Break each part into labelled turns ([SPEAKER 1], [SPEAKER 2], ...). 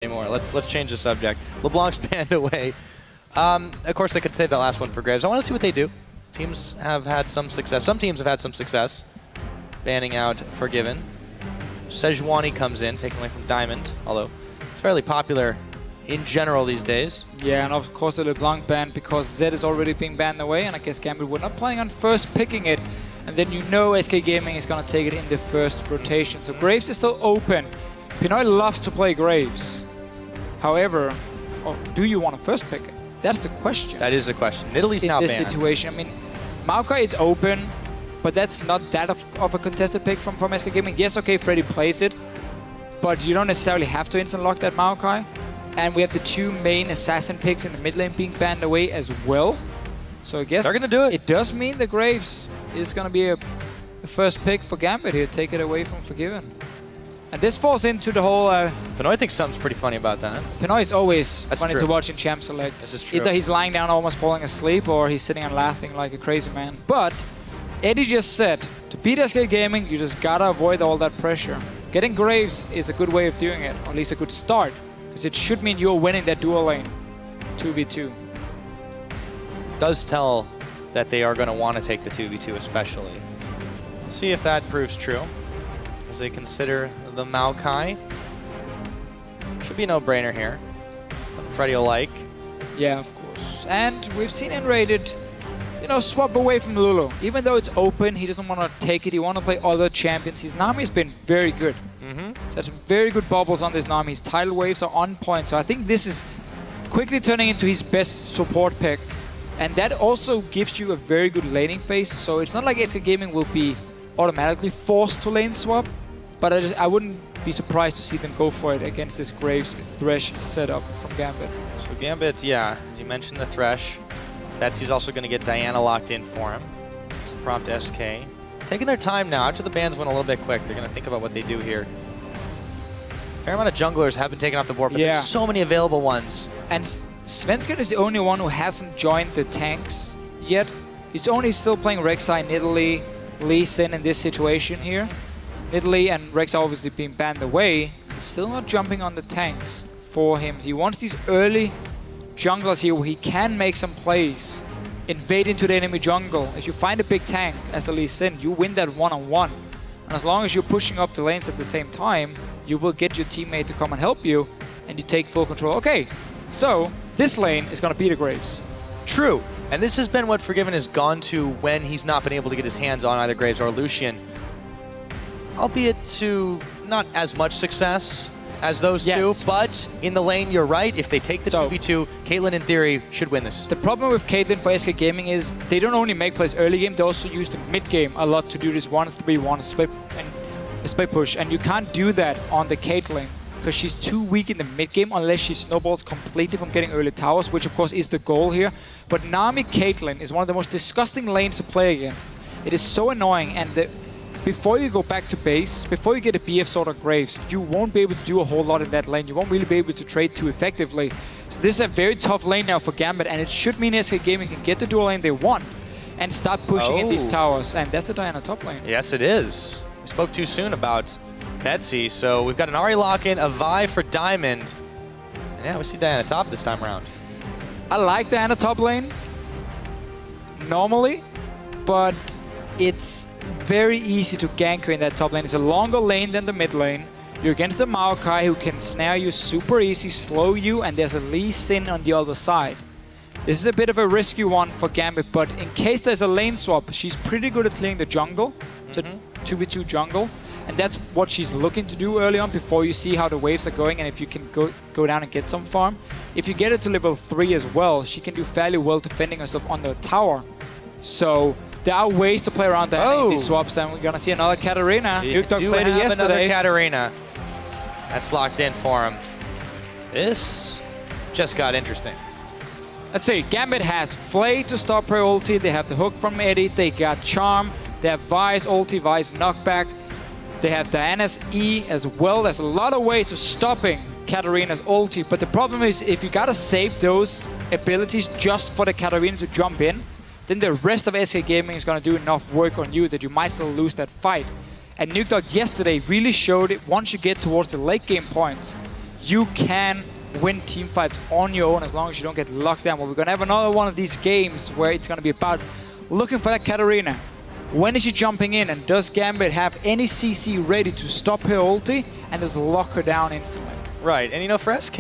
[SPEAKER 1] anymore. Let's change the subject. LeBlanc's banned away. Of course, they could save that last one for Graves. I want to see what they do. Teams have had some success. Some teams have had some success banning out Forgiven. Sejuani comes in, taken away from Diamond, although it's fairly popular in general these days. Yeah, and of course the LeBlanc ban because Zed is already being banned away, and I guess Gambit were not planning on first picking it. And then you know SK Gaming is going to take it in the first rotation. So Graves is still open. Pinoy loves to play Graves. However, do you want to first pick it? That's the question. That is the question. Italy's now banned. In this situation, I mean, Maokai is open, but that's not that of a contested pick from SK Gaming. Yes, okay, Freddy plays it, but you don't necessarily have to instant lock that Maokai. And we have the two main assassin picks in the mid lane being banned away as well. So I guess they're gonna do it. It does mean the Graves is gonna be a first pick for Gambit here. Take it away from Forgiven. And this falls into the whole... Pinoy thinks something's pretty funny about that. Pinoy is always funny to watch in Champ Select. This is true. Either he's lying down almost falling asleep, or he's sitting and laughing like a crazy man. But Eddie just said, to beat SK Gaming, you just gotta avoid all that pressure. Getting Graves is a good way of doing it, or at least a good start. Because it should mean you're winning that dual lane, 2v2. Does tell that they are going to want to take the 2v2 especially. Let's see if that proves true. As they consider the Maokai. Should be a no-brainer here. Freddy will like. Yeah, of course. And we've seen nRated, you know, swap away from Lulu. Even though it's open, he doesn't want to take it. He wants to play other champions. His Nami's been very good. So that's very good bubbles on this Nami. His tidal waves are on point. So I think this is quickly turning into his best support pick. And that also gives you a very good laning phase. So it's not like SK Gaming will be automatically forced to lane swap. But I wouldn't be surprised to see them go for it against this Graves Thresh setup from Gambit. So Gambit, yeah, you mentioned the Thresh. Betsy's also going to get Diana locked in for him. So prompt SK. Taking their time now. After the bans went a little bit quick, they're going to think about what they do here. Fair amount of junglers have been taken off the board, but there's so many available ones. And Svenskeren is the only one who hasn't joined the tanks yet. He's only still playing Rek'Sai, Nidalee, Lee Sin in this situation here. Nidalee and Rek'Sai obviously being banned away. He's still not jumping on the tanks for him. He wants these early junglers here where he can make some plays. Invade into the enemy jungle. If you find a big tank as a Lee Sin, you win that one-on-one. And as long as you're pushing up the lanes at the same time, you will get your teammate to come and help you, and you take full control. Okay, so this lane is going to be the Graves. True, and this has been what Forgiven has gone to when he's not been able to get his hands on either Graves or Lucian. Albeit to not as much success as those two, but in the lane, you're right. If they take the 2v2, Caitlyn, in theory, should win this. The problem with Caitlyn for SK Gaming is they don't only make plays early game, they also use the mid game a lot to do this 1-3-1 split push. And you can't do that on the Caitlyn because she's too weak in the mid game unless she snowballs completely from getting early towers, which of course is the goal here. But Nami Caitlyn is one of the most disgusting lanes to play against. It is so annoying, and before you go back to base, before you get a BF Sword or Graves, you won't be able to do a whole lot in that lane. You won't really be able to trade too effectively. So this is a very tough lane now for Gambit, and it should mean SK Gaming can get the dual lane they want and start pushing in these towers. And that's the Diana top lane. Yes, it is. We spoke too soon about Betsy, so we've got an Ahri lock-in, a Vi for Diamond. And yeah, we see Diana top this time around. I like Diana top lane, normally, but it's very easy to gank her in that top lane. It's a longer lane than the mid lane. You're against the Maokai who can snare you super easy, slow you, and there's a Lee Sin on the other side. This is a bit of a risky one for Gambit, but in case there's a lane swap, she's pretty good at clearing the jungle. So 2v2 jungle. And that's what she's looking to do early on before you see how the waves are going and if you can go down and get some farm. If you get it to level 3 as well, she can do fairly well defending herself on the tower. So there are ways to play around that in these swaps, and we're going to see another Katarina. Nuke Dog played it yesterday. Another Katarina. That's locked in for him. This just got interesting. Let's see. Gambit has Flay to stop her ulti. They have the hook from Eddie. They got Charm. They have Vi's ulti, Vi's knockback. They have Diana's E as well. There's a lot of ways of stopping Katarina's ulti, but the problem is if you got to save those abilities just for the Katarina to jump in, then the rest of SK Gaming is going to do enough work on you that you might still lose that fight. And Nuke Dog yesterday really showed it once you get towards the late game points.
[SPEAKER 2] you can win team fights on your own as long as you don't get locked down. Well, we're gonna have another one of these games where it's gonna be about looking for that Katarina. When is she jumping in, and does Gambit have any CC ready to stop her ulti and just lock her down instantly?
[SPEAKER 1] Right, and you know, for SK,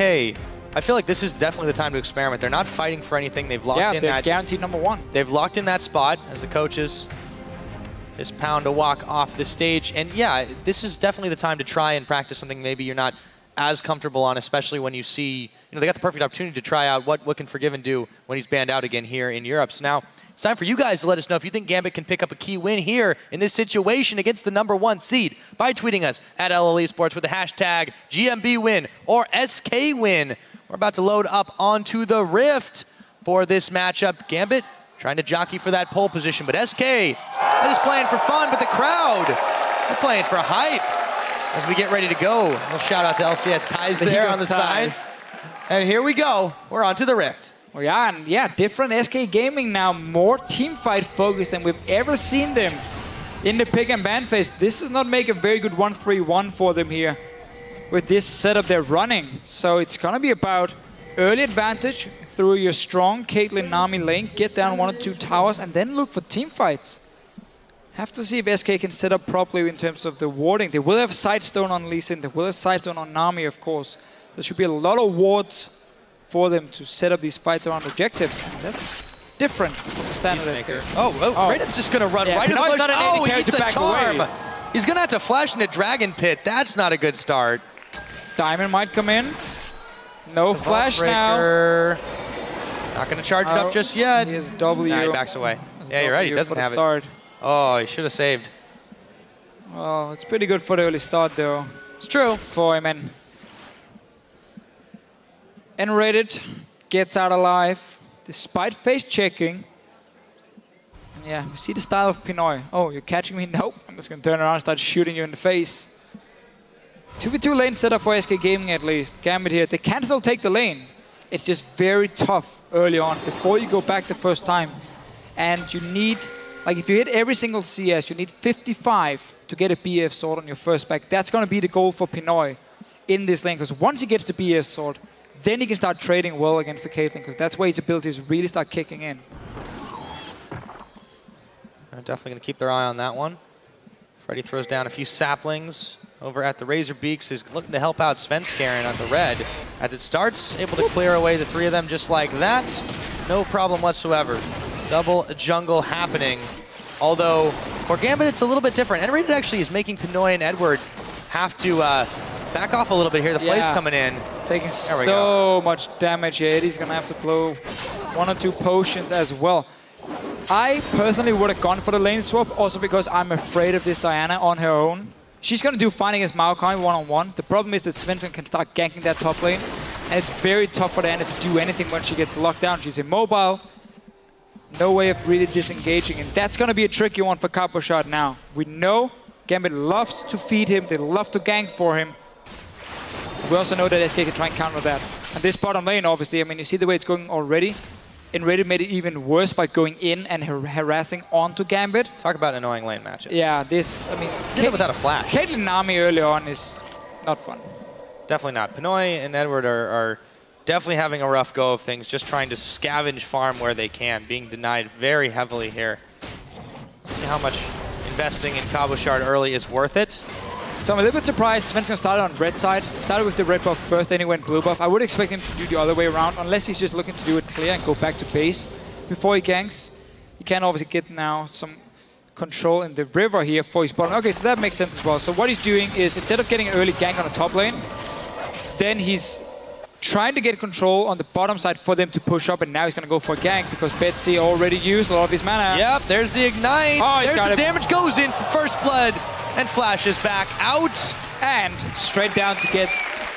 [SPEAKER 1] I feel like this is definitely the time to experiment. They're not fighting for anything. They've locked in that.
[SPEAKER 2] Yeah, they're guaranteed #1.
[SPEAKER 1] They've locked in that spot as the coaches just pound a walk off the stage. And yeah, this is definitely the time to try and practice something maybe you're not as comfortable on, especially when you see, you know, they got the perfect opportunity to try out what can Forgiven do when he's banned out again here in Europe. So now it's time for you guys to let us know if you think Gambit can pick up a key win here in this situation against the #1 seed by tweeting us at LL Esports with the hashtag GMB win or SK win. We're about to load up onto the Rift for this matchup. Gambit trying to jockey for that pole position, but SK is playing for fun, but the crowd, they're playing for hype as we get ready to go. We'll shout out to LCS Ties there on the side. And here we go. We're on to the Rift.
[SPEAKER 2] Oh yeah, and yeah, different SK Gaming now, more teamfight focused than we've ever seen them in the pick and ban phase. This does not make a very good 1-3-1 for them here with this setup they're running. So it's gonna be about early advantage through your strong Caitlyn Nami lane, get down 1 or 2 towers, and then look for team fights. Have to see if SK can set up properly in terms of the warding. They will have Sidestone on Lee Sin, they will have Sidestone on Nami, of course. There should be a lot of wards for them to set up these fights around objectives, and that's different from the standard SK.
[SPEAKER 1] Oh, Raiden's just gonna run right into the bush. Oh, he eats a charm. He's gonna have to flash into Dragon Pit. That's not a good start.
[SPEAKER 2] Diamond might come in. No flash now.
[SPEAKER 1] Not gonna charge it up just yet.
[SPEAKER 2] He has W.
[SPEAKER 1] Nah, he backs away. Yeah, you're right, he doesn't have it. Oh, he should have saved.
[SPEAKER 2] Oh, it's pretty good for the early start though.
[SPEAKER 1] It's true.
[SPEAKER 2] For him, and nRated gets out alive despite face checking. And yeah, we see the style of Pinoy. Oh, you're catching me? Nope. I'm just gonna turn around and start shooting you in the face. 2v2 lane setup for SK Gaming at least. Gambit here, they can still take the lane. It's just very tough early on before you go back the first time. And you need, like if you hit every single CS, you need 55 to get a BF sword on your first back. That's gonna be the goal for Pinoy in this lane, because once he gets the BF sword, then he can start trading well against the Caitlyn, because that's where his abilities really start kicking in.
[SPEAKER 1] They're definitely gonna keep their eye on that one. Freddy throws down a few saplings. Over at the Razor Beaks is looking to help out Svenskeren on the red. As it starts, able to clear away the 3 of them just like that. No problem whatsoever. Double jungle happening. Although, for Gambit, it's a little bit different. nRated actually is making Pinoy and Edward have to back off a little bit here. The flay's coming in.
[SPEAKER 2] Taking so much damage here. He's going to have to blow 1 or 2 potions as well. I personally would have gone for the lane swap, also because I'm afraid of this Diana on her own. She's going to do fine against Maokai one-on-one. The problem is that Svenskeren can start ganking that top lane, and it's very tough for Diana to do anything when she gets locked down. She's immobile. No way of really disengaging, and that's going to be a tricky one for Cabochard now. We know Gambit loves to feed him. They love to gank for him. We also know that SK can try and counter that. And this bottom lane, obviously, I mean, you see the way it's going already. nRated made it even worse by going in and harassing onto Gambit.
[SPEAKER 1] Talk about an annoying lane matchup.
[SPEAKER 2] Yeah, this, I mean...
[SPEAKER 1] Did it without a flash.
[SPEAKER 2] Caitlyn Nami early on is not fun.
[SPEAKER 1] Definitely not. Pinoy and Edward are definitely having a rough go of things, just trying to scavenge farm where they can, being denied very heavily here. Let's see how much investing in Cabochard early is worth it.
[SPEAKER 2] So I'm a little bit surprised Svenskeren started on red side. Started with the red buff first, then he went blue buff. I would expect him to do the other way around, unless he's just looking to do it clear and go back to base before he ganks. He can obviously get now some control in the river here for his bottom. Okay, so that makes sense as well. So what he's doing is, instead of getting an early gank on the top lane, then he's trying to get control on the bottom side for them to push up, and now he's going to go for a gank because Betsy already used a lot of his mana.
[SPEAKER 1] Yep, there's the ignite.
[SPEAKER 2] Oh,
[SPEAKER 1] there's the damage goes in for first blood. And flashes back out.
[SPEAKER 2] And straight down to get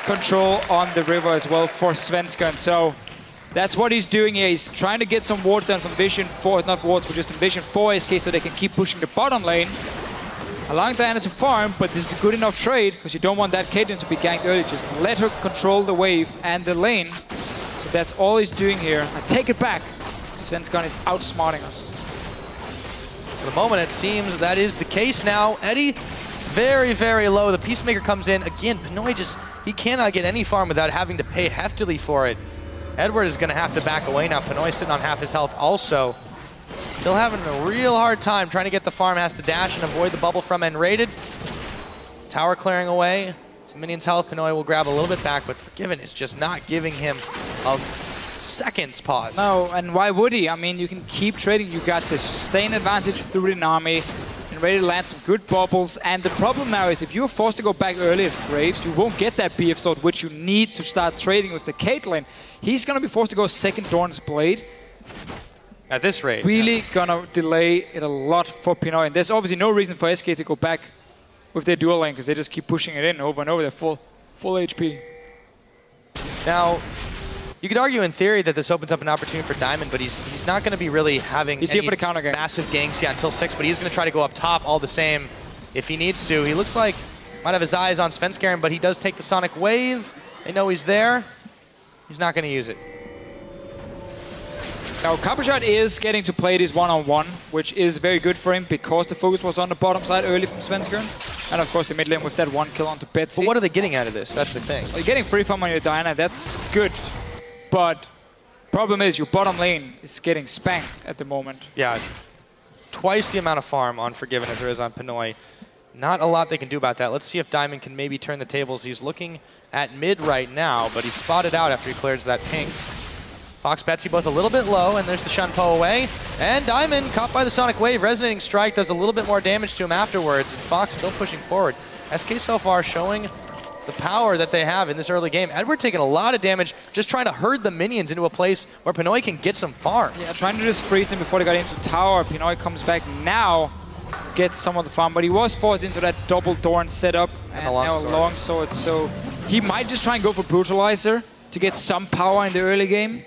[SPEAKER 2] control on the river as well for Svenskeren. So that's what he's doing here. He's trying to get some wards down, some vision for, not wards, but just some vision for SK so they can keep pushing the bottom lane. Allowing Diana to farm, but this is a good enough trade because you don't want that Caitlyn to be ganked early. Just let her control the wave and the lane. So that's all he's doing here. I take it back. Svenskeren is outsmarting us.
[SPEAKER 1] For the moment, it seems that is the case now. Eddie, very, very low. The Peacemaker comes in. Again, Pinoy just He cannot get any farm without having to pay heftily for it. Edward is going to have to back away now. Pinoy sitting on half his health also. Still having a real hard time trying to get the farm. Has to dash and avoid the bubble from nRated. Tower clearing away. Some minions health. Pinoy will grab a little bit back, but Forgiven is just not giving him a second's pause.
[SPEAKER 2] No, and why would he? I mean, you can keep trading. You got the sustain advantage through the Nami. Ready to land some good bubbles, and the problem now is if you're forced to go back early as Graves, you won't get that BF sword, which you need to start trading with the Caitlyn. He's gonna be forced to go second Dorn's Blade.
[SPEAKER 1] At this rate.
[SPEAKER 2] Really gonna delay it a lot for Pinoy, and there's obviously no reason for SK to go back with their dual lane, because they just keep pushing it in over and over. They're full HP.
[SPEAKER 1] Now, you could argue in theory that this opens up an opportunity for Diamond, but he's not going to be really having
[SPEAKER 2] he's here for the counter game.
[SPEAKER 1] Massive ganks until 6, but he's going to try to go up top all the same if he needs to. He looks like might have his eyes on Svenskeren, but he does take the Sonic Wave. They know he's there. He's not going to use it.
[SPEAKER 2] Now, Cabochard is getting to play this one-on-one, which is very good for him because the focus was on the bottom side early from Svenskeren. And of course, the mid lane with that 1 kill onto Betsy.
[SPEAKER 1] But what are they getting out of this? That's the thing.
[SPEAKER 2] Well, you're getting free farm on your Diana, that's good. But problem is your bottom lane is getting spanked at the moment.
[SPEAKER 1] Yeah, twice the amount of farm on Forgiven as there is on Pinoy. Not a lot they can do about that. Let's see if Diamond can maybe turn the tables. He's looking at mid right now, but he's spotted out after he clears that ping. Fox, Betsy both a little bit low, and there's the Shunpo away. And Diamond, caught by the Sonic Wave, Resonating Strike does a little bit more damage to him afterwards. And Fox still pushing forward. SK so far showing the power that they have in this early game. Edward taking a lot of damage, just trying to herd the minions into a place where Pinoy can get some farm.
[SPEAKER 2] Yeah, trying to just freeze them before they got into tower. Pinoy comes back now, gets some of the farm, but he was forced into that double Dorn setup and now a longsword. So he might just try and go for Brutalizer to get some power in the early game.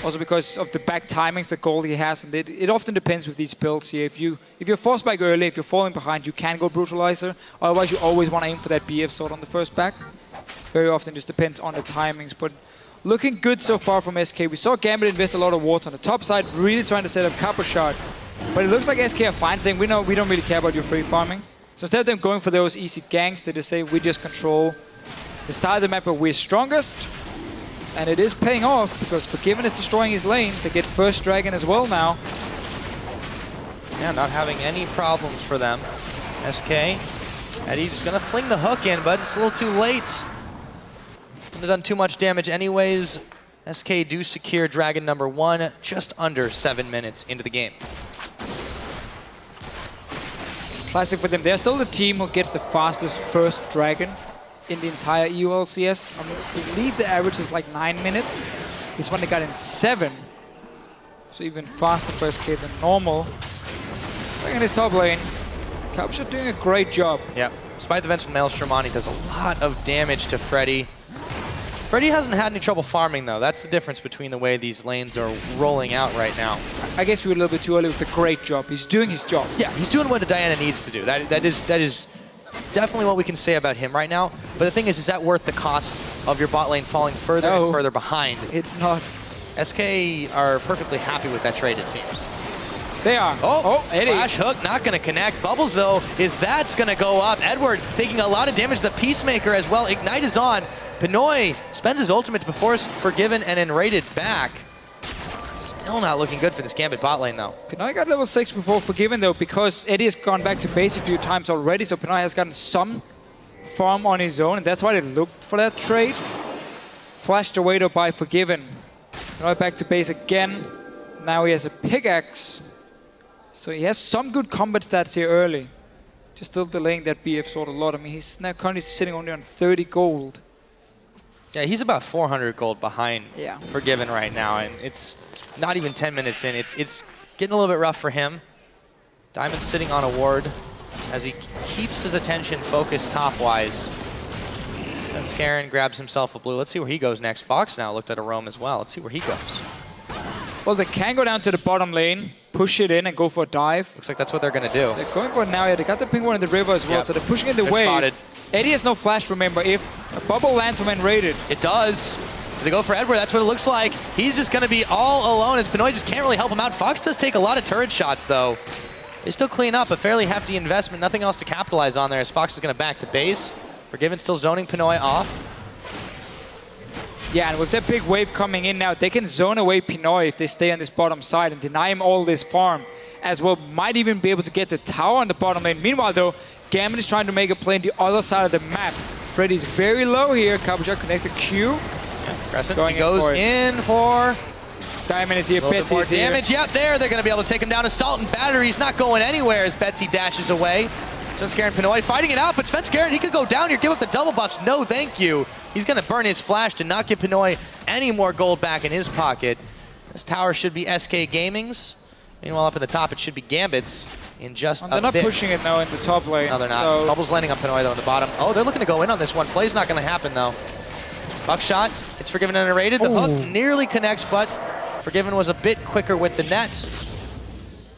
[SPEAKER 2] Also because of the back timings, the gold he has, and it often depends with these builds here. If you're forced back early, if you're falling behind, you can go Brutalizer. Otherwise, you always want to aim for that BF sword on the first back. Very often just depends on the timings, but looking good so far from SK. We saw Gambit invest a lot of wards on the top side, really trying to set up Cabochard. But it looks like SK are fine, saying we don't really care about your free farming. So instead of them going for those easy ganks, they just say we just control the side of the map where we're strongest. And it is paying off because Forgiven is destroying his lane. They get first dragon as well now.
[SPEAKER 1] Yeah, not having any problems for them. SK, Eddie's just gonna fling the hook in, but it's a little too late. Couldn't have done too much damage anyways. SK do secure dragon number 1 just under 7 minutes into the game.
[SPEAKER 2] Classic for them. They're still the team who gets the fastest first dragon in the entire EU LCS. I believe the average is like 9 minutes. This one they got in 7. So even faster for SK than normal. Back in his top lane. Cabochard doing a great job.
[SPEAKER 1] Yeah, despite the vents from Maelstrom on, he does a lot of damage to Freddy. Freddy hasn't had any trouble farming though. That's the difference between the way these lanes are rolling out right now.
[SPEAKER 2] I guess we were a little bit too early with the great job. He's doing his job.
[SPEAKER 1] Yeah, he's doing what a Diana needs to do. That is definitely what we can say about him right now. But the thing is that worth the cost of your bot lane falling further and further behind?
[SPEAKER 2] It's not.
[SPEAKER 1] SK are perfectly happy with that trade, it seems.
[SPEAKER 2] They are.
[SPEAKER 1] Oh, flash hook, not going to connect. Bubbles, though, that's going to go up. Edward taking a lot of damage. The Peacemaker as well. Ignite is on. Pinoy spends his ultimate to force Forgiven and nRated back. Still not looking good for this Gambit bot lane, though.
[SPEAKER 2] Pinoy got level 6 before Forgiven, though, because Eddie has gone back to base a few times already, so Pinoy has gotten some farm on his own, and that's why they looked for that trade. Flashed away, though, by Forgiven. Pinoy back to base again. Now he has a pickaxe. So he has some good combat stats here early. Just still delaying that BF sword a lot. I mean, he's now currently sitting only on 30 gold.
[SPEAKER 1] Yeah, he's about 400 gold behind Forgiven right now, and it's not even 10 minutes in. It's getting a little bit rough for him. Diamond's sitting on a ward as he keeps his attention focused top-wise. Svenskeren grabs himself a blue. Let's see where he goes next. Fox now looked at a roam as well. Let's see where he goes.
[SPEAKER 2] Well, they can go down to the bottom lane, push it in, and go for a dive.
[SPEAKER 1] Looks like that's what they're going to do.
[SPEAKER 2] They're going for it now. Yeah, they got the ping one in the river as well, so they're pushing it away.
[SPEAKER 1] Spotted.
[SPEAKER 2] Eddie has no flash, remember. If a bubble lands from nRated.
[SPEAKER 1] It does. They go for Edward. That's what it looks like. He's just going to be all alone as Pinoy just can't really help him out. Fox does take a lot of turret shots, though. They still clean up a fairly hefty investment. Nothing else to capitalize on there as Fox is going to back to base. Forgiven still zoning Pinoy off.
[SPEAKER 2] Yeah, and with that big wave coming in now, they can zone away Pinoy if they stay on this bottom side and deny him all this farm. As well, might even be able to get the tower on the bottom lane. Meanwhile, though, Gambit is trying to make a play on the other side of the map. Freddy's very low here. Cabochard connected Q.
[SPEAKER 1] Crescent he goes in for
[SPEAKER 2] Diamond is here, Betsy is here.
[SPEAKER 1] Damage, yep, there. They're going to be able to take him down. Assault and Battery. He's not going anywhere as Betsy dashes away. Svenskeren Pinoy fighting it out, but Svenskeren, he could go down here, give up the double buffs. No, thank you. He's going to burn his flash to not give Pinoy any more gold back in his pocket. This tower should be SK Gaming's. Meanwhile, up in the top, it should be Gambit's in just a bit.
[SPEAKER 2] They're not pushing it now in the top lane.
[SPEAKER 1] No, they're not.
[SPEAKER 2] So
[SPEAKER 1] Bubble's landing on Pinoy, though, in the bottom. Oh, they're looking to go in on this one. Play's not going to happen, though. Buckshot, it's Forgiven and nRated. The hook nearly connects, but Forgiven was a bit quicker with the net.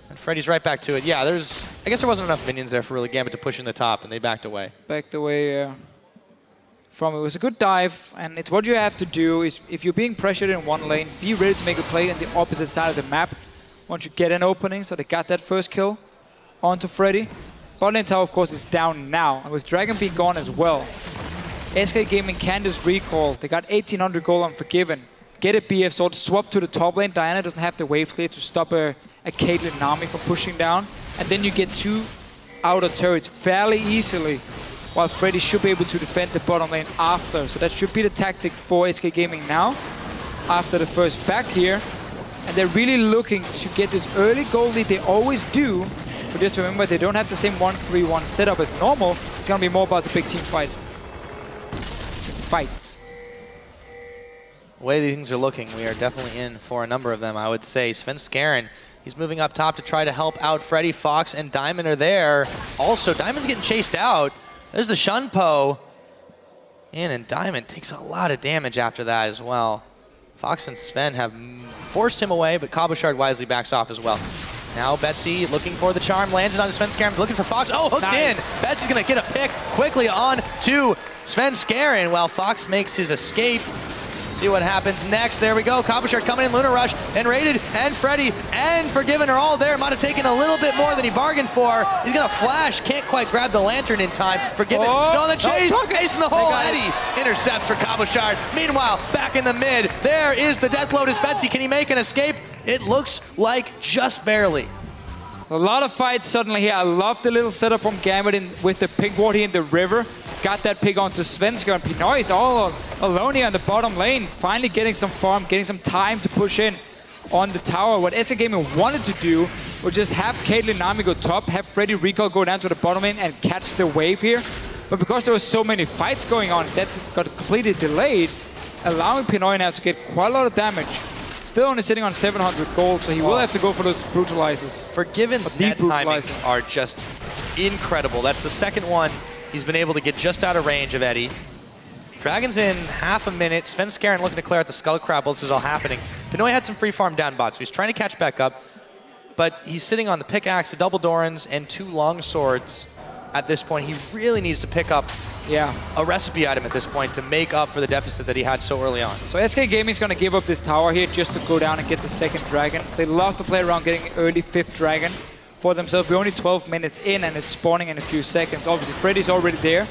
[SPEAKER 1] And Freddy's right back to it. Yeah, I guess there wasn't enough minions there for really Gambit to push in the top, and they backed away.
[SPEAKER 2] Backed away from it. It was a good dive, and it's what you have to do is, if you're being pressured in one lane, be ready to make a play on the opposite side of the map. Once you get an opening, so they got that first kill onto Freddy. Bot lane tower, of course, is down now, and with Dragon being gone as well, SK Gaming can just recall. They got 1800 gold on Forgiven. Get a BF sword, swap to the top lane. Diana doesn't have the wave clear to stop a Caitlyn Nami from pushing down. And then you get 2 outer turrets fairly easily, while Freddy should be able to defend the bottom lane after. So that should be the tactic for SK Gaming now, after the first back here. And they're really looking to get this early gold lead. They always do. But just remember, they don't have the same 1-3-1 setup as normal. It's going to be more about the big team fight. Fights.
[SPEAKER 1] The way things are looking, we are definitely in for a number of them, I would say. Svenskeren, he's moving up top to try to help out Freddy. Fox and Diamond are there. Also, Diamond's getting chased out. There's the Shunpo. And Diamond takes a lot of damage after that as well. Fox and Sven have forced him away, but Cabochard wisely backs off as well. Now Betsy looking for the charm, lands it on the Svenskeren, looking for Fox. Oh, hooked in. Betsy's going to get a pick quickly on to Svenskeren while Fox makes his escape. See what happens next. There we go. Cabochard coming in, Luna Rush, nRated, and Freddy, and Forgiven are all there. Might have taken a little bit more than he bargained for. He's going to flash. Can't quite grab the lantern in time. Forgiven still on the chase. Ace in the hole. Eddie intercepts for Cabochard. Meanwhile, back in the mid, there is the death blow to Betsy. Can he make an escape? It looks like just barely.
[SPEAKER 2] A lot of fights suddenly here. I love the little setup from Gambit with the pig ward here in the river. Got that pig onto Svenskeren. Pinoy is all alone here on the bottom lane. Finally getting some farm, getting some time to push in on the tower. What SK Gaming wanted to do was just have Caitlyn Nami go top, have Freddy Recall go down to the bottom lane and catch the wave here. But because there were so many fights going on, that got completely delayed, allowing Pinoy now to get quite a lot of damage. Still only sitting on 700 gold, so he will have to go for those brutalizers.
[SPEAKER 1] Forgiven's net timings are just incredible. That's the second one he's been able to get just out of range of Eddie. Dragon's in half a minute. Svenskeren looking to clear out the Skull Crab while this is all happening. Pinoy had some free farm down bot, so he's trying to catch back up. But he's sitting on the pickaxe, the double Dorans, and 2 long swords at this point. He really needs to pick up a recipe item at this point to make up for the deficit that he had so early on.
[SPEAKER 2] So SK Gaming's going to give up this tower here just to go down and get the second dragon. They love to play around getting early 5th dragon for themselves. We're only 12 minutes in and it's spawning in a few seconds. Obviously, Freddy's already there.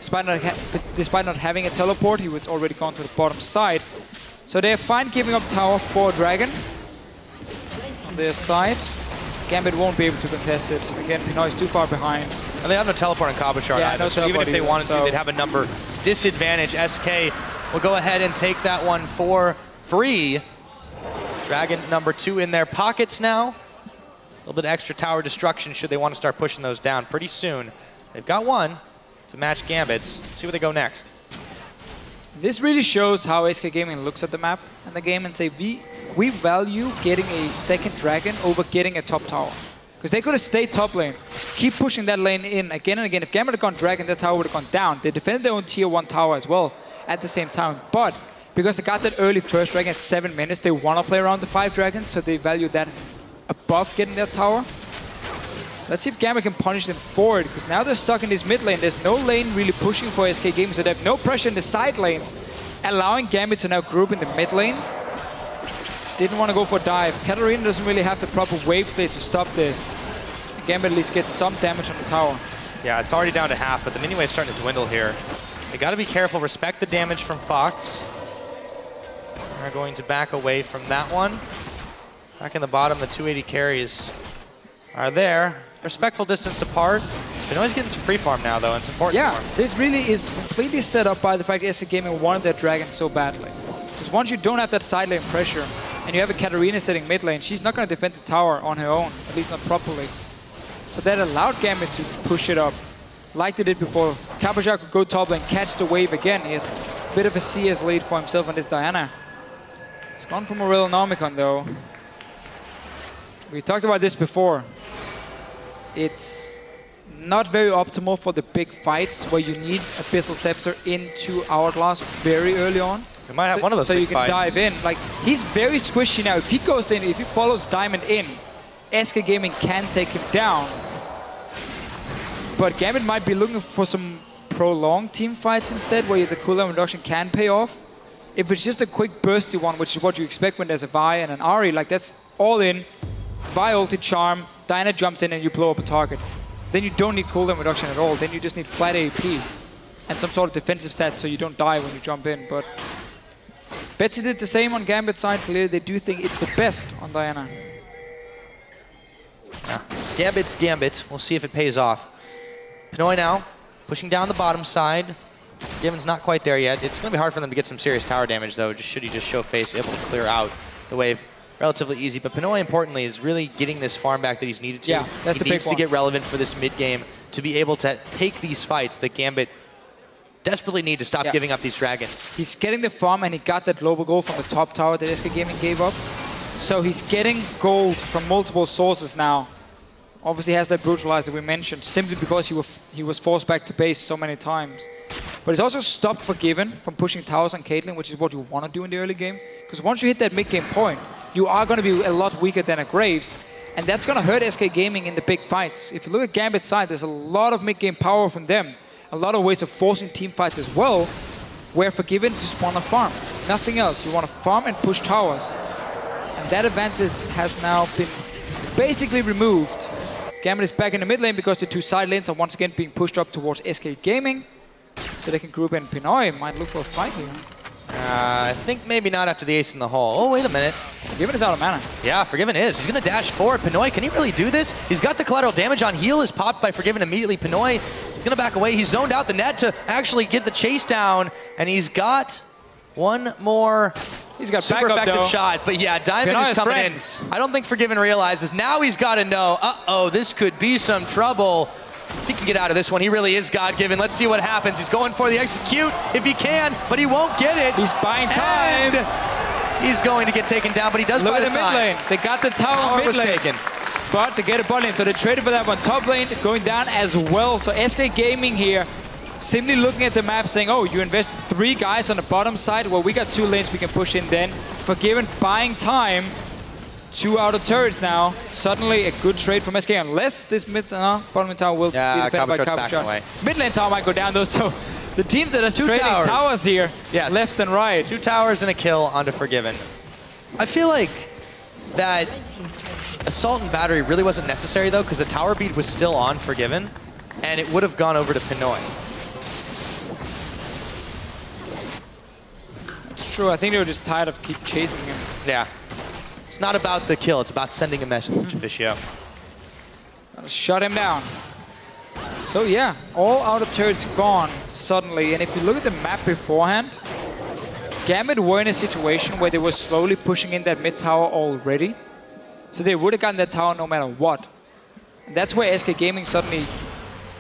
[SPEAKER 2] Despite not having a teleport, he was already gone to the bottom side. So they're fine giving up tower for dragon on their side. Gambit won't be able to contest it. Again, Pinoy is too far behind.
[SPEAKER 1] And they have no teleport on Cabochard either, so even if they wanted to, they'd have a number disadvantage. SK will go ahead and take that one for free. Dragon number 2 in their pockets now. A little bit of extra tower destruction should they want to start pushing those down pretty soon. They've got one to match Gambit's. See where they go next.
[SPEAKER 2] This really shows how SK Gaming looks at the map and the game and say, we value getting a second dragon over getting a top tower. Because they could have stayed top lane, keep pushing that lane in again and again. If Gambit had gone dragon, that tower would have gone down. They defended their own tier 1 tower as well at the same time. But because they got that early first dragon at 7 minutes, they want to play around the 5 dragons, so they value that above getting that tower. Let's see if Gambit can punish them for it, because now they're stuck in this mid lane. There's no lane really pushing for SK Gaming, so they have no pressure in the side lanes, allowing Gambit to now group in the mid lane. Didn't want to go for a dive. Katarina doesn't really have the proper wave play to stop this. Gambit at least gets some damage on the tower.
[SPEAKER 1] Yeah, it's already down to half, but the mini wave's starting to dwindle here. They got to be careful, respect the damage from Fox. They're going to back away from that one. Back in the bottom, the 280 carries are there. Respectful distance apart. Pinoy's getting some free farm now, though, and it's important.
[SPEAKER 2] Yeah, this really is completely set up by the fact that SK Gaming wanted their dragon so badly. Because once you don't have that side lane pressure, and you have a Katarina sitting mid lane, she's not going to defend the tower on her own, at least not properly. So that allowed Gambit to push it up, like they did before. Cabochard could go top lane, catch the wave again. He has a bit of a CS lead for himself on this Diana. It's gone for Morel Nomicon, though. We talked about this before. It's not very optimal for the big fights where you need Abyssal Scepter into Hourglass very early on.
[SPEAKER 1] We might have one of those
[SPEAKER 2] so
[SPEAKER 1] big
[SPEAKER 2] you can
[SPEAKER 1] fights.
[SPEAKER 2] dive in. Like, he's very squishy now. If he goes in, if he follows Diamond in, SK Gaming can take him down. But Gambit might be looking for some prolonged team fights instead, where the cooldown reduction can pay off. If it's just a quick bursty one, which is what you expect when there's a Vi and an Ahri, like that's all in. Vi ulti charm, Diana jumps in and you blow up a target. Then you don't need cooldown reduction at all. Then you just need flat AP and some sort of defensive stats so you don't die when you jump in. But Betsy did the same on Gambit's side. Clearly they do think it's the best on Diana.
[SPEAKER 1] Yeah. Gambit's Gambit. We'll see if it pays off. Pinoy now pushing down the bottom side. Given's not quite there yet. It's going to be hard for them to get some serious tower damage, though, just should he just show face, able to clear out the wave. Relatively easy, but Pinoy, importantly, is really getting this farm back that he's needed to.
[SPEAKER 2] Yeah, that's the big one. He
[SPEAKER 1] needs to get relevant for this mid-game to be able to take these fights that Gambit desperately need to stop giving up these dragons.
[SPEAKER 2] He's getting the farm, and he got that global gold from the top tower that SK Gaming gave up. So he's getting gold from multiple sources now. Obviously, he has that brutalizer we mentioned, simply because he was forced back to base so many times. But it's also stopped Forgiven from pushing towers on Caitlyn, which is what you want to do in the early game. Because once you hit that mid-game point, you are going to be a lot weaker than a Graves. And that's going to hurt SK Gaming in the big fights. If you look at Gambit's side, there's a lot of mid-game power from them. A lot of ways of forcing team fights as well, where Forgiven just want to farm. Nothing else. You want to farm and push towers. And that advantage has now been basically removed. Gambit is back in the mid lane because the two side lanes are once again being pushed up towards SK Gaming. So they can group in. Pinoy might look for a fight here.
[SPEAKER 1] I think maybe not after the ace in the hole. Oh, wait a minute.
[SPEAKER 2] Forgiven is out of mana.
[SPEAKER 1] Yeah, Forgiven is. He's going to dash forward. Pinoy, can he really do this? He's got the collateral damage on. Heal is popped by Forgiven immediately. Pinoy is going to back away. He's zoned out the net to actually get the chase down. And he's got one more super effective shot. But yeah, Diamond is coming in. I don't think Forgiven realizes. Now he's got to know, uh-oh, this could be some trouble. If he can get out of this one, he really is God-given. Let's see what happens. He's going for the execute if he can, but he won't get it.
[SPEAKER 2] He's buying time.
[SPEAKER 1] And he's going to get taken down, but he does buy the time.
[SPEAKER 2] Mid lane. They got the tower mid lane.
[SPEAKER 1] Taken.
[SPEAKER 2] But to get a bot lane, so they traded for that one. Top lane going down as well. So SK Gaming here, simply looking at the map saying, oh, you invested 3 guys on the bottom side. Well, we got 2 lanes we can push in then. Forgiven buying time. 2 outer turrets now. Suddenly a good trade from SK, unless this bottom mid tower will be defended by Cabochard. Mid lane tower might go down though, so the teams that are trading towers here, left and right.
[SPEAKER 1] 2 towers and a kill onto Forgiven. I feel like that Assault and Battery really wasn't necessary though, because the tower beat was still on Forgiven, and it would have gone over to Pinoy.
[SPEAKER 2] It's true, I think they were just tired of keep chasing him.
[SPEAKER 1] Yeah. It's not about the kill, it's about sending a message to Deficio.
[SPEAKER 2] Shut him down. So yeah, all outer turrets gone suddenly, and if you look at the map beforehand, Gambit were in a situation where they were slowly pushing in that mid tower already. So they would have gotten that tower no matter what. And that's where SK Gaming suddenly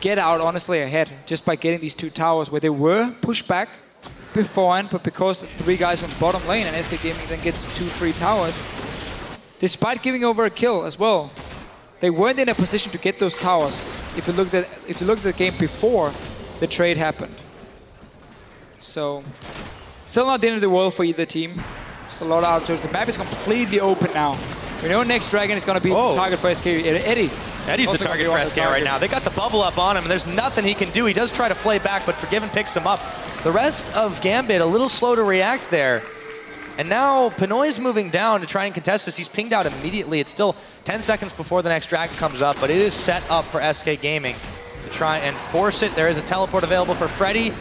[SPEAKER 2] get out honestly ahead, just by getting these 2 towers where they were pushed back beforehand, but because the 3 guys went bottom lane and SK Gaming then gets 2 free towers, despite giving over a kill as well, they weren't in a position to get those towers. If you looked at the game before the trade happened. So still not the end of the world for either team. Just a lot of outer turrets. The map is completely open now. We know next dragon is going to be the target for SK. Eddie's
[SPEAKER 1] the target for SK right now. They got the bubble up on him, and there's nothing he can do. He does try to flay back, but Forgiven picks him up. The rest of Gambit a little slow to react there. And now Pinoy's moving down to try and contest this. He's pinged out immediately. It's still 10 seconds before the next dragon comes up, but it is set up for SK Gaming to try and force it. There is a teleport available for Freddy.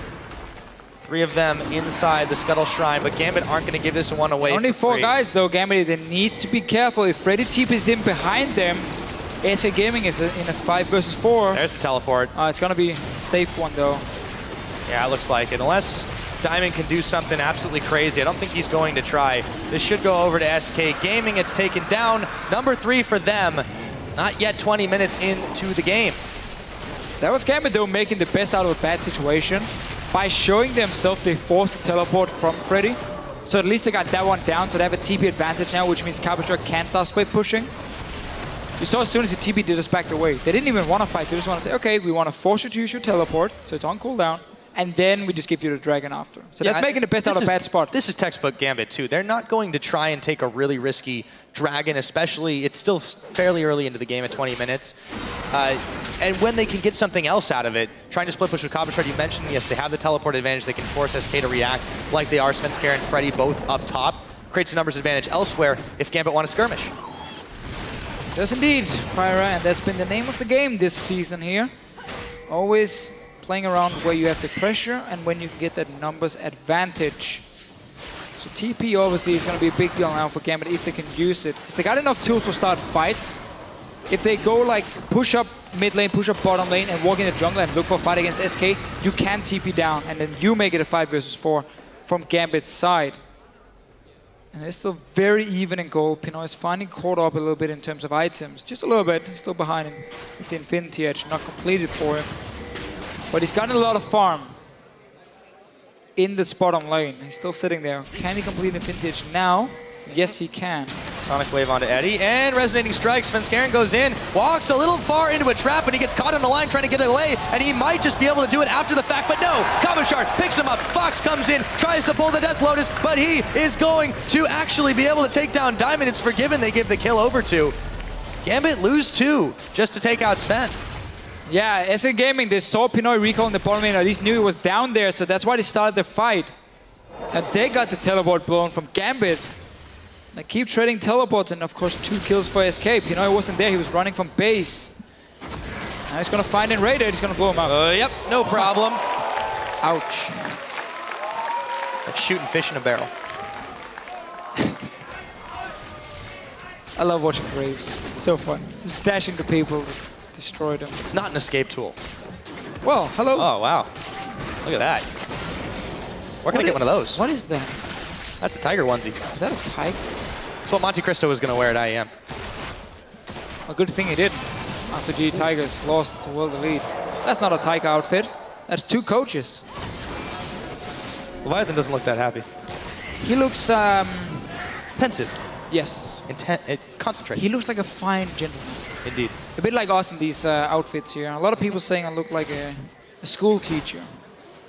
[SPEAKER 1] 3 of them inside the Scuttle Shrine, but Gambit aren't going to give this one away.
[SPEAKER 2] Only
[SPEAKER 1] for
[SPEAKER 2] 4
[SPEAKER 1] free.
[SPEAKER 2] guys though, Gambit. They need to be careful. If Freddy TP's in behind them, SK Gaming is in a 5 versus 4.
[SPEAKER 1] There's the teleport.
[SPEAKER 2] It's going to be a safe one though.
[SPEAKER 1] Yeah, it looks like it. Unless Diamond can do something absolutely crazy. I don't think he's going to try. This should go over to SK Gaming. It's taken down. Number 3 for them. Not yet 20 minutes into the game.
[SPEAKER 2] That was Gambit though, making the best out of a bad situation. By showing themselves, they forced the teleport from Freddy. So at least they got that one down, so they have a TP advantage now, which means Cabochard can start split pushing. You saw as soon as the TP, they just backed away. They didn't even want to fight. They just want to say, okay, we want to force you to use your teleport, so it's on cooldown. And then we just give you the dragon after. So that's making the best out of a bad spot.
[SPEAKER 1] This is textbook Gambit too. They're not going to try and take a really risky dragon, especially it's still fairly early into the game at 20 minutes. And when they can get something else out of it, trying to split push with Cabochard, you mentioned, yes, they have the teleport advantage. They can force SK to react like they are. Svenskeren and Freddy both up top. Creates a numbers advantage elsewhere if Gambit want to skirmish.
[SPEAKER 2] Yes, indeed, Pyra, and that's been the name of the game this season here. Always playing around where you have the pressure and when you can get that numbers advantage. So TP obviously is going to be a big deal now for Gambit if they can use it. Because they got enough tools to start fights. If they go like push up mid lane, push up bottom lane and walk in the jungle and look for a fight against SK, you can TP down and then you make it a 5 versus 4 from Gambit's side. And it's still very even in gold. Pinoy is finally caught up a little bit in terms of items. Just a little bit. He's still behind him with the Infinity Edge, not completed for him. But he's gotten a lot of farm in this bottom lane. He's still sitting there. Can he complete Infinity Edge now? Yes, he can.
[SPEAKER 1] Sonic Wave onto Eddie, and Resonating Strike. Svenskeren goes in, walks a little far into a trap, and he gets caught on the line trying to get away, and he might just be able to do it after the fact, but no! Cabochard picks him up, Fox comes in, tries to pull the Death Lotus, but he is going to actually be able to take down Diamond. It's Forgiven they give the kill over to. Gambit lose 2 just to take out Sven.
[SPEAKER 2] Yeah, SK Gaming, they saw Pinoy recall in the bottom lane, at least knew he was down there, so that's why they started the fight. And they got the teleport blown from Gambit. They keep trading teleports, and of course 2 kills for SK. Pinoy wasn't there, he was running from base. Now he's gonna find nRated, he's gonna blow him up.
[SPEAKER 1] Yep, no problem.
[SPEAKER 2] Ouch.
[SPEAKER 1] Like shooting fish in a barrel.
[SPEAKER 2] I love watching Graves, it's so fun. Just dash into people, just destroy them.
[SPEAKER 1] It's not an escape tool.
[SPEAKER 2] Well, hello.
[SPEAKER 1] Oh, wow. Look at that. Where can I get one of those?
[SPEAKER 2] What is that?
[SPEAKER 1] That's a tiger onesie.
[SPEAKER 2] Is that a tiger?
[SPEAKER 1] That's what Monte Cristo was going to wear at IEM.
[SPEAKER 2] A good thing he didn't. After G Tigers lost to World Elite. That's not a tiger outfit. That's 2 coaches.
[SPEAKER 1] Leviathan doesn't look that happy.
[SPEAKER 2] He looks,
[SPEAKER 1] pensive.
[SPEAKER 2] Yes.
[SPEAKER 1] Concentrated.
[SPEAKER 2] He looks like a fine gentleman.
[SPEAKER 1] Indeed.
[SPEAKER 2] A bit like us in these outfits here. A lot of people saying I look like a school teacher.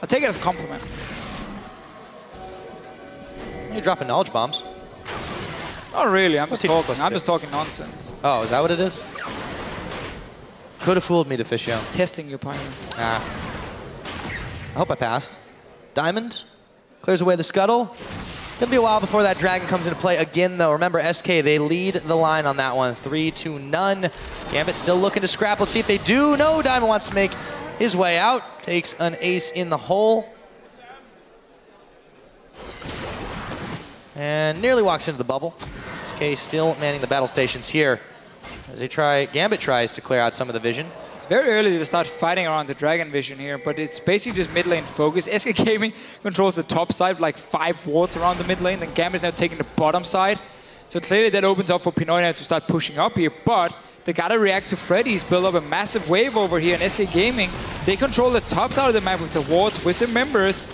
[SPEAKER 2] I'll take it as a compliment.
[SPEAKER 1] You're dropping knowledge bombs.
[SPEAKER 2] Not really, I'm just talking. I'm just talking nonsense.
[SPEAKER 1] Oh, is that what it is? Could have fooled me, Deficio.
[SPEAKER 2] Testing your Pyro.
[SPEAKER 1] Ah. I hope I passed. Diamond clears away the scuttle. Gonna be a while before that dragon comes into play again, though. Remember, SK, they lead the line on that one. 3-0. Gambit still looking to scrap. Let's see if they do. No, Diamond wants to make his way out. Takes an ace in the hole. And nearly walks into the bubble. SK still manning the battle stations here. As they try, Gambit tries to clear out some of the vision.
[SPEAKER 2] It's very early to start fighting around the dragon vision here, but it's basically just mid lane focus. SK Gaming controls the top side with like 5 wards around the mid lane, then Gambit's now taking the bottom side. So clearly that opens up for Pinoy now to start pushing up here, but they gotta react to Freddy's build up a massive wave over here, and SK Gaming, they control the top side of the map with the wards, with the members.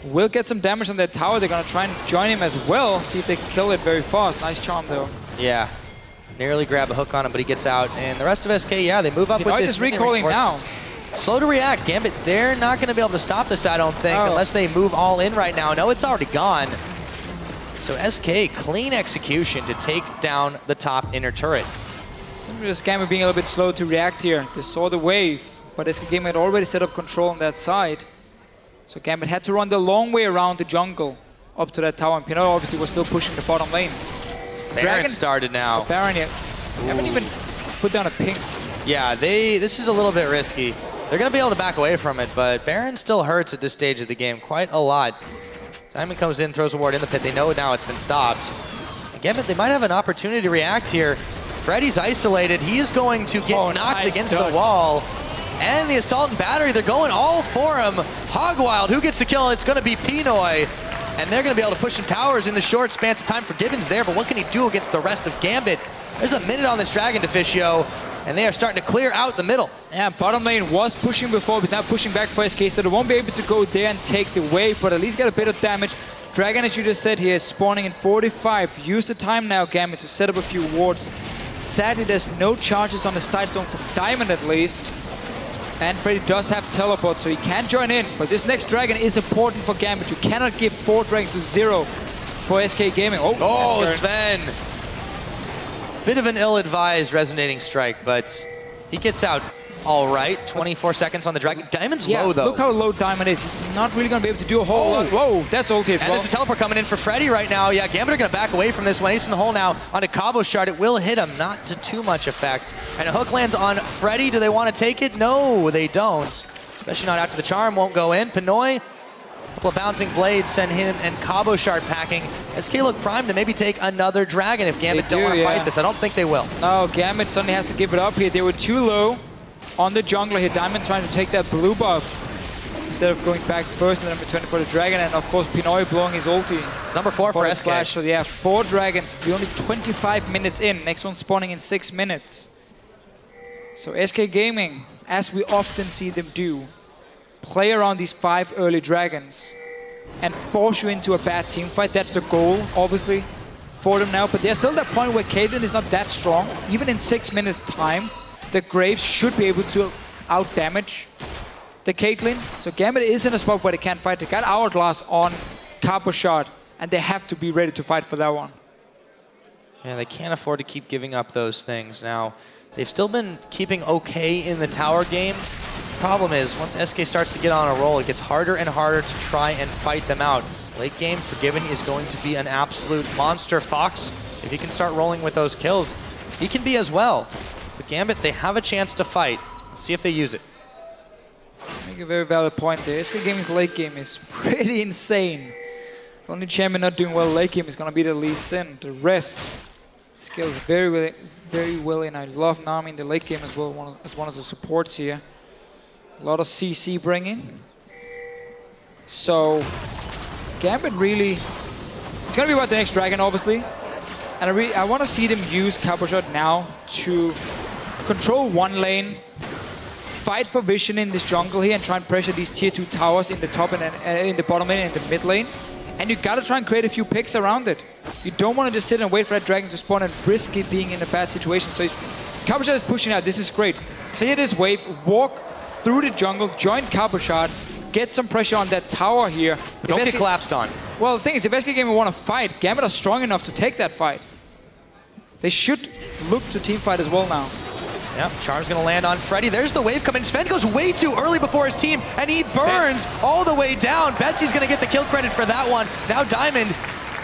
[SPEAKER 2] Will get some damage on that tower. They're gonna try and join him as well, see if they can kill it very fast. Nice charm though.
[SPEAKER 1] Yeah. Nearly grab a hook on him, but he gets out. And the rest of SK, yeah, they move up with this.
[SPEAKER 2] Just recalling now.
[SPEAKER 1] Slow to react. Gambit, they're not going to be able to stop this, I don't think, unless they move all in right now. No, it's already gone. So SK, clean execution to take down the top inner turret.
[SPEAKER 2] Simply just Gambit being a little bit slow to react here. They saw the wave, but SK Gaming had already set up control on that side. So Gambit had to run the long way around the jungle up to that tower, and Pinoy obviously was still pushing the bottom lane.
[SPEAKER 1] Baron started now.
[SPEAKER 2] Baron yet. Haven't even put down a ping.
[SPEAKER 1] Yeah, this is a little bit risky. They're going to be able to back away from it, but Baron still hurts at this stage of the game quite a lot. Diamond comes in, throws a ward in the pit. They know now it's been stopped. Again, but they might have an opportunity to react here. Freddy's isolated. He is going to get knocked against the wall. And the Assault and Battery, they're going all for him. Hogwild, who gets the kill? It's going to be Pinoy. And they're going to be able to push some towers in the short spans of time. Forgiven's there, but what can he do against the rest of Gambit? There's a minute on this Dragon, Deficio, and they are starting to clear out the middle.
[SPEAKER 2] Yeah, bottom lane was pushing before, but now pushing back for SK, so they won't be able to go there and take the wave, but at least get a bit of damage. Dragon, as you just said here, is spawning in 45. Use the time now, Gambit, to set up a few wards. Sadly, there's no charges on the side zone from Diamond at least. And Freddy does have teleport, so he can join in. But this next Dragon is important for Gambit. You cannot give 4 Dragons to 0 for SK Gaming. Oh,
[SPEAKER 1] Sven! Bit of an ill-advised resonating strike, but he gets out all right. 24 seconds on the Dragon. Diamond's low, though.
[SPEAKER 2] Look how low Diamond is. He's not really going to be able to do a whole lot. Whoa, that's ulti as well.
[SPEAKER 1] And there's a teleport coming in for Freddy right now. Yeah, Gambit are going to back away from this one. Ace in the hole now onto Cabochard. It will hit him, not to too much effect. And a hook lands on Freddy. Do they want to take it? No, they don't. Especially not after the charm won't go in. Pinoy, a couple of bouncing blades send him and Cabochard packing. SK look primed to maybe take another Dragon if Gambit don't want to fight this. I don't think they will.
[SPEAKER 2] No, Gambit suddenly has to give it up here. They were too low on the jungler here. Diamond trying to take that blue buff instead of going back first and then returning for the Dragon. And of course, Pinoy blowing his ulti.
[SPEAKER 1] It's number 4 for SK.
[SPEAKER 2] Flash. So yeah, 4 Dragons. We're only 25 minutes in. Next one spawning in 6 minutes. So SK Gaming, as we often see them do, play around these 5 early Dragons and force you into a bad team fight. That's the goal, obviously, for them now. But there's still that point where Caitlyn is not that strong. Even in 6 minutes time, the Graves should be able to out-damage the Caitlyn. So Gambit is in a spot where they can't fight. They got Hourglass on Cabochard, and they have to be ready to fight for that one.
[SPEAKER 1] Yeah, they can't afford to keep giving up those things. Now, they've still been keeping okay in the tower game. Problem is, once SK starts to get on a roll, it gets harder and harder to try and fight them out. Late game, Forgiven is going to be an absolute monster. Fox, if he can start rolling with those kills, he can be as well. But Gambit, they have a chance to fight. Let's see if they use it.
[SPEAKER 2] Make a very valid point there. SK Gaming's late game is pretty insane. The only champion not doing well late game is going to be the Lee Sin. The rest scales very well, and I love Nami in the late game as well, as one of the supports here. A lot of CC bringing. So Gambit really, it's going to be about the next Dragon, obviously. And I want to see them use Cabochard now to control one lane, fight for vision in this jungle here, and try and pressure these tier 2 towers in the top and in the bottom lane and in the mid lane. And you got to try and create a few picks around it. You don't want to just sit and wait for that Dragon to spawn and risk it being in a bad situation. So Cabochard is pushing out. This is great. Clear this wave, walk through the jungle, join Cabochard, get some pressure on that tower here.
[SPEAKER 1] But don't get collapsed on.
[SPEAKER 2] Well, the thing is, if SK Gaming want to fight, Gambit are strong enough to take that fight. They should look to teamfight as well now.
[SPEAKER 1] Yep, Charm's going to land on Freddy. There's the wave coming. Sven goes way too early before his team, and he burns all the way down. Betsy's going to get the kill credit for that one. Now Diamond,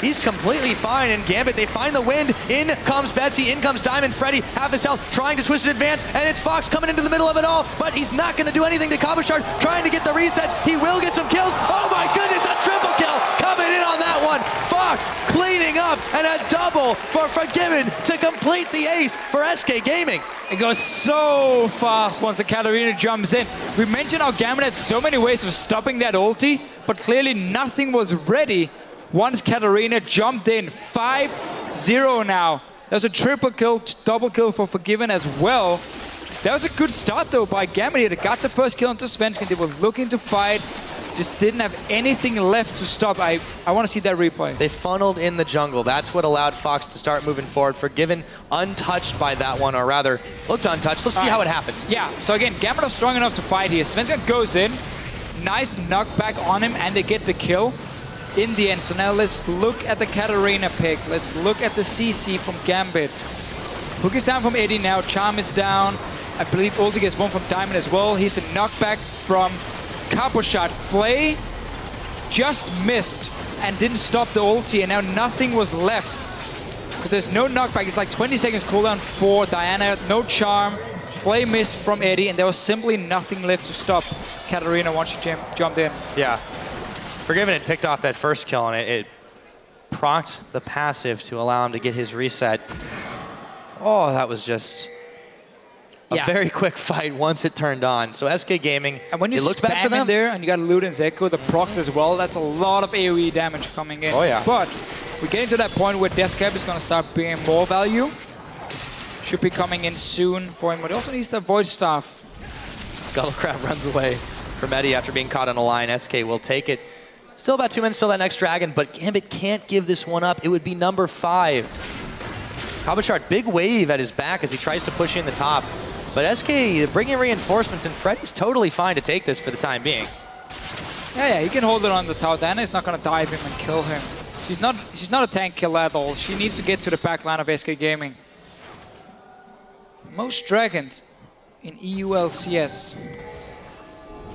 [SPEAKER 1] he's completely fine, and Gambit, they find the wind. In comes Betsy, in comes Diamond. Freddy, half his health, trying to twist it advance, and it's Fox coming into the middle of it all, but he's not going to do anything to Cabochard, trying to get the resets. He will get some kills. Oh my goodness, a triple kill coming in on that one. Fox cleaning up, and a double for Forgiven to complete the ace for SK Gaming.
[SPEAKER 2] It goes so fast once the Katarina jumps in. We mentioned how Gambit had so many ways of stopping that ulti, but clearly nothing was ready once Katarina jumped in. 5-0 now. There's a triple kill, double kill for Forgiven as well. That was a good start though by Gambit here. They got the first kill into Svenskeren. They were looking to fight. Just didn't have anything left to stop. I want to see that replay.
[SPEAKER 1] They funneled in the jungle. That's what allowed Fox to start moving forward. Forgiven untouched by that one, or rather, looked untouched. Let's see how it happened.
[SPEAKER 2] Yeah, so again, Gambit are strong enough to fight here. Svenskeren goes in. Nice knockback on him, and they get the kill in the end. So now let's look at the Katarina pick. Let's look at the CC from Gambit. Hook is down from Eddie now. Charm is down. I believe ulti gets one from Diamond as well. Here's a knockback from Cabochard. Flay just missed and didn't stop the ulti, and now nothing was left because there's no knockback. It's like 20 seconds cooldown for Diana. No charm. flame mist from Eddie, and there was simply nothing left to stop Katarina once she jumped in.
[SPEAKER 1] Yeah. Forgiven had picked off that first kill, and it procced the passive to allow him to get his reset. Oh, that was just a very quick fight once it turned on. So SK Gaming,
[SPEAKER 2] and when you
[SPEAKER 1] it looked bad for them.
[SPEAKER 2] in there, and you got Luden's Echo, the procs as well, that's a lot of AoE damage coming in.
[SPEAKER 1] Oh yeah.
[SPEAKER 2] But we're getting to that point where Deathcap is going to start bringing more value. Should be coming in soon for him, but he also needs the Void Staff.
[SPEAKER 1] Scuttlecrab runs away from Eddie after being caught on a line. SK will take it. Still about 2 minutes till that next dragon, but Gambit can't give this one up. It would be number 5. Cabochard, big wave at his back as he tries to push in the top. But SK bringing reinforcements, and Freddy's totally fine to take this for the time being.
[SPEAKER 2] Yeah, he can hold it on the tower. Diana is not going to dive him and kill him. She's not a tank killer at all. She needs to get to the back line of SK Gaming. Most dragons in EU LCS.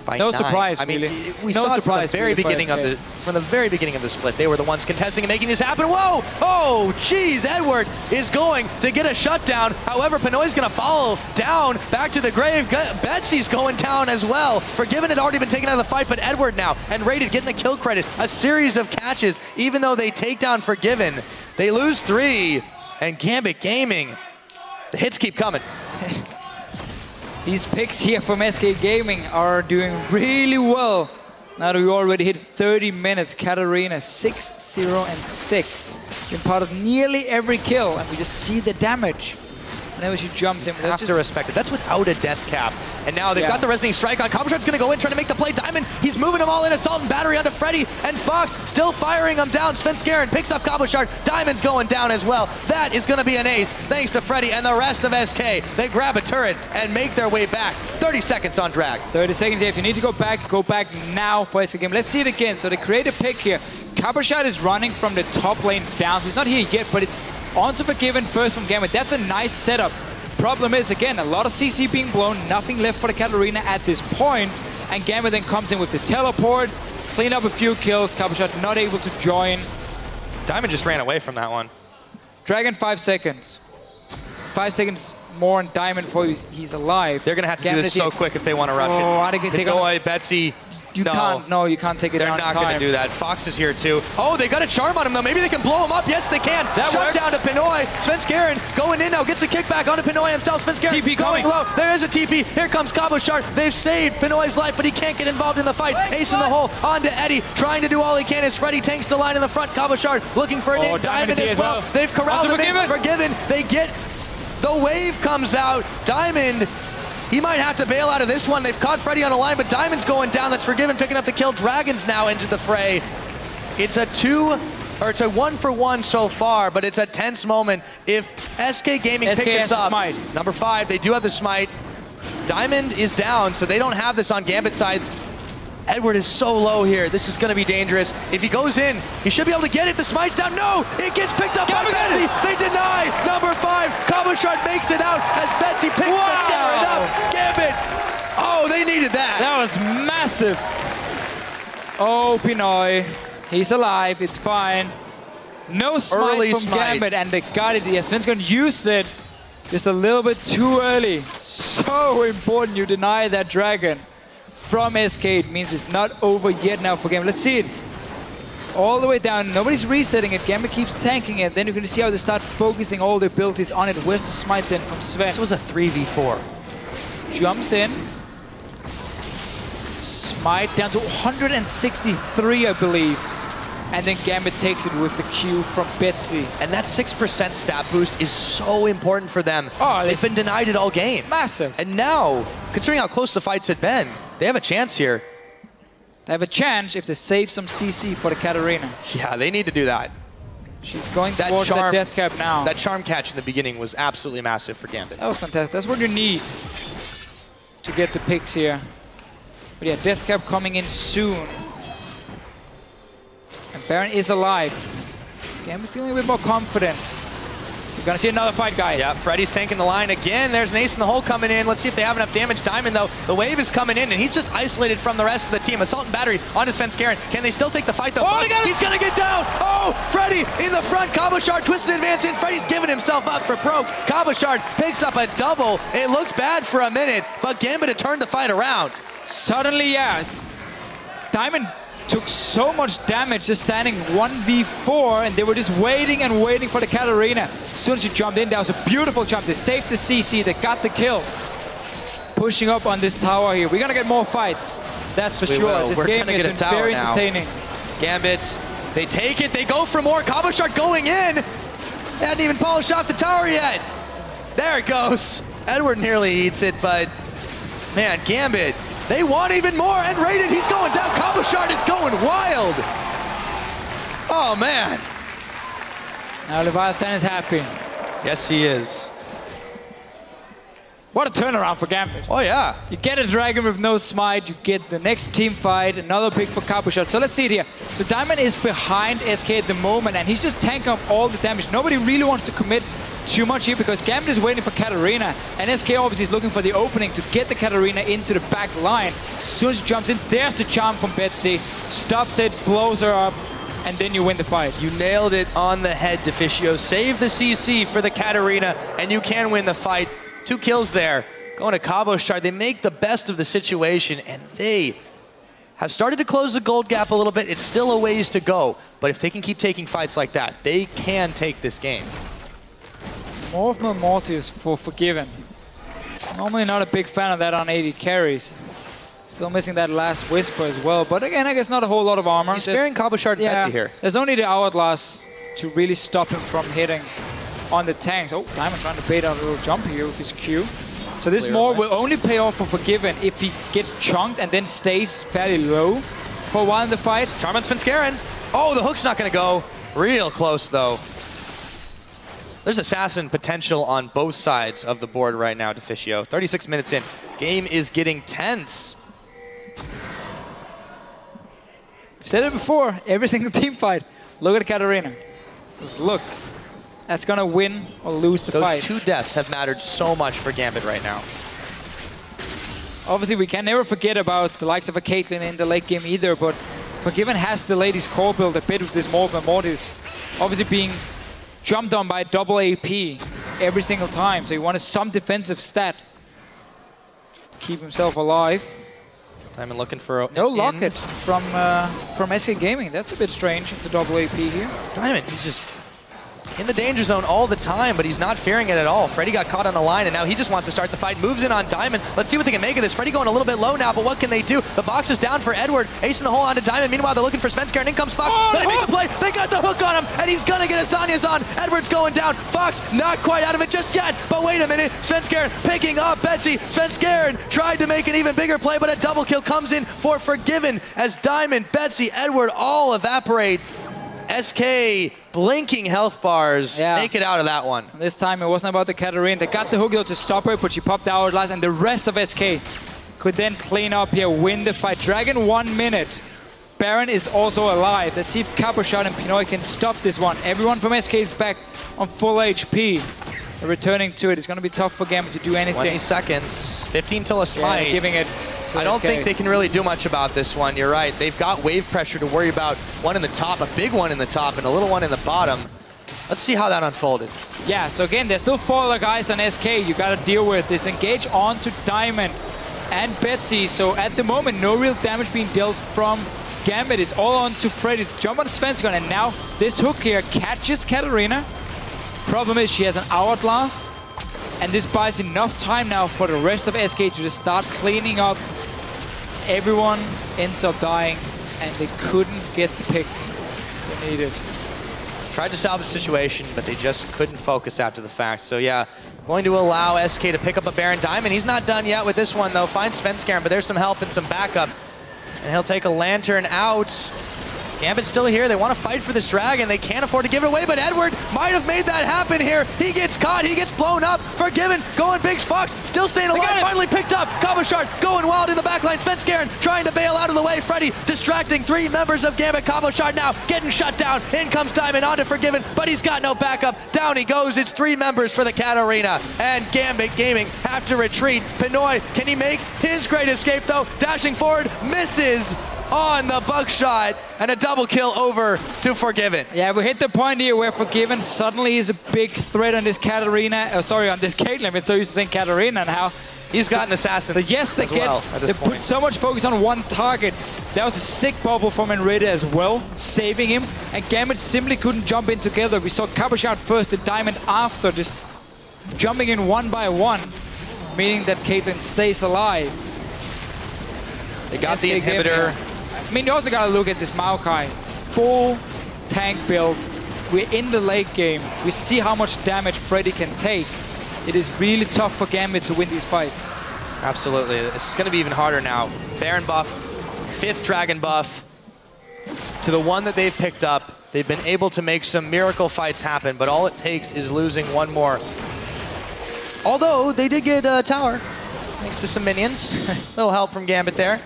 [SPEAKER 1] By
[SPEAKER 2] no
[SPEAKER 1] 9.
[SPEAKER 2] surprise,
[SPEAKER 1] I mean,
[SPEAKER 2] really.
[SPEAKER 1] we
[SPEAKER 2] no
[SPEAKER 1] saw
[SPEAKER 2] surprise
[SPEAKER 1] from the very beginning of the split. They were the ones contesting and making this happen. Whoa! Oh, jeez! Edward is going to get a shutdown. However, Pinoy's going to follow down back to the grave. Betsy's going down as well. Forgiven had already been taken out of the fight, but Edward now and Rated getting the kill credit. A series of catches, even though they take down Forgiven. They lose 3, and Gambit Gaming, the hits keep coming.
[SPEAKER 2] These picks here from SK Gaming are doing really well. Now that we already hit 30 minutes, Katarina 6-0-6. Been part of nearly every kill, and we just see the damage whenever she jumps in.
[SPEAKER 1] Have to respect it. That's without a death cap. And now they've got the Resonating Strike on. Cabochard's going to go in, trying to make the play. Diamond, he's moving them all in. Assault and Battery onto Freddy. And Fox still firing them down. Svenskeren picks up Cabochard. Diamond's going down as well. That is going to be an ace, thanks to Freddy and the rest of SK. They grab a turret and make their way back. 30 seconds on drag.
[SPEAKER 2] 30 seconds here. If you need to go back now for SK Gaming. Let's see it again. So they create a pick here. Cabochard is running from the top lane down. So he's not here yet, but it's onto Forgiven first from Gambit. That's a nice setup. Problem is, again, a lot of CC being blown, nothing left for the Katarina at this point, and Gambit then comes in with the teleport, clean up a few kills, Cabochard not able to join.
[SPEAKER 1] Diamond just ran away from that one.
[SPEAKER 2] Dragon 5 seconds. 5 seconds more on Diamond before he's alive.
[SPEAKER 1] They're going to have to do this so quick if they want to rush it.
[SPEAKER 2] I think
[SPEAKER 1] Betsy.
[SPEAKER 2] You can't take it
[SPEAKER 1] They're
[SPEAKER 2] down.
[SPEAKER 1] They're not going to do that. Fox is here too. Oh, they got a charm on him though. Maybe they can blow him up. Yes, they can.
[SPEAKER 2] That
[SPEAKER 1] Shut
[SPEAKER 2] works.
[SPEAKER 1] down to Pinoy. Svenskeren going in now. Gets the kickback onto Pinoy himself. Svenskeren
[SPEAKER 2] TP
[SPEAKER 1] going
[SPEAKER 2] coming.
[SPEAKER 1] low. There is a TP. Here comes Cabochard. They've saved Pinoy's life, but he can't get involved in the fight. Ace in the hole. Onto Eddie. Trying to do all he can as Freddy tanks the line in the front. Cabochard looking for an in. Diamond as well. They've corralled him in. Forgiven. They get... The wave comes out. Diamond... He might have to bail out of this one. They've caught Freddy on a line, but Diamond's going down. That's Forgiven picking up the kill. Dragons now into the fray. It's a 1-for-1 so far, but it's a tense moment. If SK Gaming pick this up, number 5, they do have the smite. Diamond is down, so they don't have this on Gambit's side. Edward is so low here. This is going to be dangerous. If he goes in, he should be able to get it. The smite's down. No! It gets picked up by Betsy. They deny. Number 5. Cabochard makes it out as Betsy picks Svenskeren up. Gambit. Oh, they needed that.
[SPEAKER 2] That was massive. Oh, Pinoy. He's alive. It's fine. No smite from Gambit, and they got it. Yeah, Svenskeren used it just a little bit too early. So important you deny that dragon. From SK, it means it's not over yet now for Gambit. Let's see it. It's all the way down. Nobody's resetting it. Gambit keeps tanking it. Then you're going to see how they start focusing all their abilities on it. Where's the smite then from Sven?
[SPEAKER 1] This was a 3v4.
[SPEAKER 2] Jumps in. Smite down to 163, I believe. And then Gambit takes it with the Q from Betsy.
[SPEAKER 1] And that 6% stat boost is so important for them.
[SPEAKER 2] Oh,
[SPEAKER 1] they've been denied it all game.
[SPEAKER 2] Massive.
[SPEAKER 1] And now, considering how close the fights had been, they have a chance here.
[SPEAKER 2] They have a chance if they save some CC for the Katarina.
[SPEAKER 1] Yeah, they need to do that.
[SPEAKER 2] She's going towards the death cap now.
[SPEAKER 1] That charm catch in the beginning was absolutely massive for Gambit.
[SPEAKER 2] That was fantastic. That's what you need to get the picks here. But yeah, death cap coming in soon. And Baron is alive. Gambit feeling a bit more confident. We're gonna see another fight, guys.
[SPEAKER 1] Yeah, Freddy's tanking the line again. There's an ace in the hole coming in. Let's see if they have enough damage. Diamond, though, the wave is coming in, and he's just isolated from the rest of the team. Assault and battery onto Svenskeren. Can they still take the fight, though?
[SPEAKER 2] Oh,
[SPEAKER 1] he's gonna get down! Oh, Freddy in the front. Cabochard twisted advance in. Freddy's giving himself up for broke. Cabochard picks up a double. It looked bad for a minute, but Gambit had turned the fight around.
[SPEAKER 2] Suddenly, yeah, Diamond took so much damage just standing 1v4, and they were just waiting and waiting for the Katarina. As soon as she jumped in, that was a beautiful jump. They saved the CC, they got the kill. Pushing up on this tower here. We're gonna get more fights, that's for sure. This game has been very entertaining.
[SPEAKER 1] Gambit, they take it, they go for more. Cabochard going in. They hadn't even polished off the tower yet. There it goes. Edward nearly eats it, but man, Gambit, they want even more. nRated, he's going down. Cabochard is going wild. Oh, man.
[SPEAKER 2] Now Leviathan is happy.
[SPEAKER 1] Yes, he is.
[SPEAKER 2] What a turnaround for Gambit.
[SPEAKER 1] Oh, yeah.
[SPEAKER 2] You get a dragon with no smite, you get the next team fight, another pick for Cabochard. So let's see it here. So Diamond is behind SK at the moment, and he's just tanking up all the damage. Nobody really wants to commit too much here because Gambit is waiting for Katarina, and SK obviously is looking for the opening to get the Katarina into the back line. As soon as she jumps in, there's the charm from Betsy. Stops it, blows her up, and then you win the fight.
[SPEAKER 1] You nailed it on the head, Deficio. Save the CC for the Katarina, and you can win the fight. 2 kills there. Going to Cabochard, they make the best of the situation, and they have started to close the gold gap a little bit. It's still a ways to go, but if they can keep taking fights like that, they can take this game.
[SPEAKER 2] More of my Mortis for Forgiven. Normally not a big fan of that on AD carries. Still missing that last Whisper as well, but again, I guess not a whole lot of armor.
[SPEAKER 1] He's sparing Cabochard and Betsy here.
[SPEAKER 2] There's only the Hourglass to really stop him from hitting on the tanks. Oh, Diamond trying to bait out a little jump here with his Q. So this more will only pay off for Forgiven if he gets chunked and then stays fairly low for a while in the fight.
[SPEAKER 1] Charm on Svenskeren. Oh, the hook's not going to go. Real close, though. There's assassin potential on both sides of the board right now, Deficio. 36 minutes in. Game is getting tense.
[SPEAKER 2] I've said it before, every single team fight. Look at Katarina. Just look. That's going to win or lose the fight.
[SPEAKER 1] Those 2 deaths have mattered so much for Gambit right now.
[SPEAKER 2] Obviously, we can never forget about the likes of a Caitlyn in the late game either, but Forgiven has delayed his core build a bit with this Mortis. Obviously being jumped on by double AP every single time, so he wanted some defensive stat. Keep himself alive.
[SPEAKER 1] Diamond looking for a
[SPEAKER 2] no locket from SK Gaming. That's a bit strange, the double AP here.
[SPEAKER 1] Diamond, he's just in the danger zone all the time, but he's not fearing it at all. Freddy got caught on the line, and now he just wants to start the fight. Moves in on Diamond. Let's see what they can make of this. Freddy going a little bit low now, but what can they do? The box is down for Edward. Ace in the hole onto Diamond. Meanwhile, they're looking for Svenskeren. In comes Fox.
[SPEAKER 2] Oh,
[SPEAKER 1] they make the play. They got the hook on him, and he's going to get Asania's on. Edward's going down. Fox not quite out of it just yet, but wait a minute. Svenskeren picking up Betsy. Svenskeren tried to make an even bigger play, but a double kill comes in for Forgiven as Diamond, Betsy, Edward all evaporate. SK blinking health bars, make it out of that one.
[SPEAKER 2] This time it wasn't about the Katarina. They got the hook though to stop her, but she popped the Hourglass, and the rest of SK could then clean up here, win the fight. Dragon 1 minute. Baron is also alive. Let's see if Cabochard and Pinoy can stop this one. Everyone from SK is back on full HP. They're returning to it. It's going to be tough for Gambit to do anything.
[SPEAKER 1] 20 seconds, 15 till a smite.
[SPEAKER 2] Yeah, giving it.
[SPEAKER 1] I don't think they can really do much about this one. You're right. They've got wave pressure to worry about. One in the top, a big one in the top, and a little one in the bottom. Let's see how that unfolded.
[SPEAKER 2] Yeah, so again, there's still 4 other guys on SK you got to deal with. Disengage onto Diamond and Betsy. So at the moment, no real damage being dealt from Gambit. It's all on to Freddy. Jump on Svenskeren, and now this hook here catches Katarina. Problem is she has an Hourglass, and this buys enough time now for the rest of SK to just start cleaning up. Everyone ends up dying, and they couldn't get the pick they needed.
[SPEAKER 1] Tried to salvage the situation, but they just couldn't focus after the fact. So yeah, going to allow SK to pick up a Baron Diamond. He's not done yet with this one though. Finds Svenskeren, but there's some help and some backup. And he'll take a Lantern out. Gambit's still here. They want to fight for this dragon. They can't afford to give it away, but Edward might have made that happen here. He gets caught. He gets blown up. Forgiven. Going Big Fox. Still staying alive. Finally picked up. Cabochard going wild in the backline. Svenskeren trying to bail out of the way. Freddy distracting 3 members of Gambit. Cabochard now getting shut down. In comes Diamond onto Forgiven, but he's got no backup. Down he goes. It's 3 members for the Katarina. And Gambit Gaming have to retreat. Pinoy, can he make his great escape though? Dashing forward. Misses on the buckshot, and a double kill over to Forgiven.
[SPEAKER 2] Yeah, we hit the point here where Forgiven suddenly is a big threat on this Katarina, on this Caitlyn. It's so used to saying Katarina now.
[SPEAKER 1] He's got an assassin.
[SPEAKER 2] So yes, they put so much focus on one target. That was a sick bubble from nRated as well, saving him. And Gambit simply couldn't jump in together. We saw Cabochard first, the Diamond after, just jumping in one by one, meaning that Caitlyn stays alive.
[SPEAKER 1] They got the inhibitor.
[SPEAKER 2] I mean, you also got to look at this Maokai. Full tank build. We're in the late game. We see how much damage Freddy can take. It is really tough for Gambit to win these fights.
[SPEAKER 1] Absolutely. It's going to be even harder now. Baron buff, 5th Dragon buff. To the one that they've picked up, they've been able to make some miracle fights happen, but all it takes is losing one more. Although, they did get a tower, thanks to some minions. Little help from Gambit there.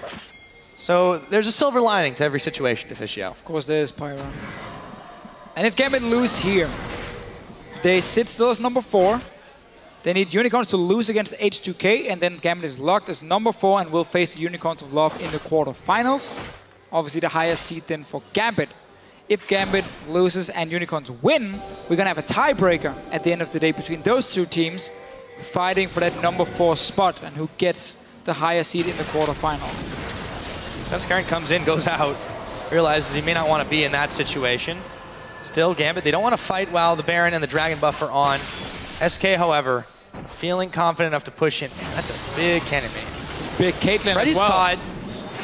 [SPEAKER 1] So there's a silver lining to every situation, Deficio.
[SPEAKER 2] Of course there is, Pyro. And if Gambit lose here, they sit still as number 4. They need Unicorns to lose against H2K, and then Gambit is locked as number 4 and will face the Unicorns of Love in the quarterfinals. Obviously the highest seed then for Gambit. If Gambit loses and Unicorns win, we're gonna have a tiebreaker at the end of the day between those 2 teams, fighting for that number 4 spot and who gets the higher seed in the quarterfinals.
[SPEAKER 1] Svenskeren comes in, goes out, realizes he may not want to be in that situation. Still, Gambit, they don't want to fight while the Baron and the Dragon buff are on. SK, however, feeling confident enough to push in. Man, that's a big cannon main.
[SPEAKER 2] Big Caitlyn
[SPEAKER 1] Freddy's
[SPEAKER 2] as well.
[SPEAKER 1] caught.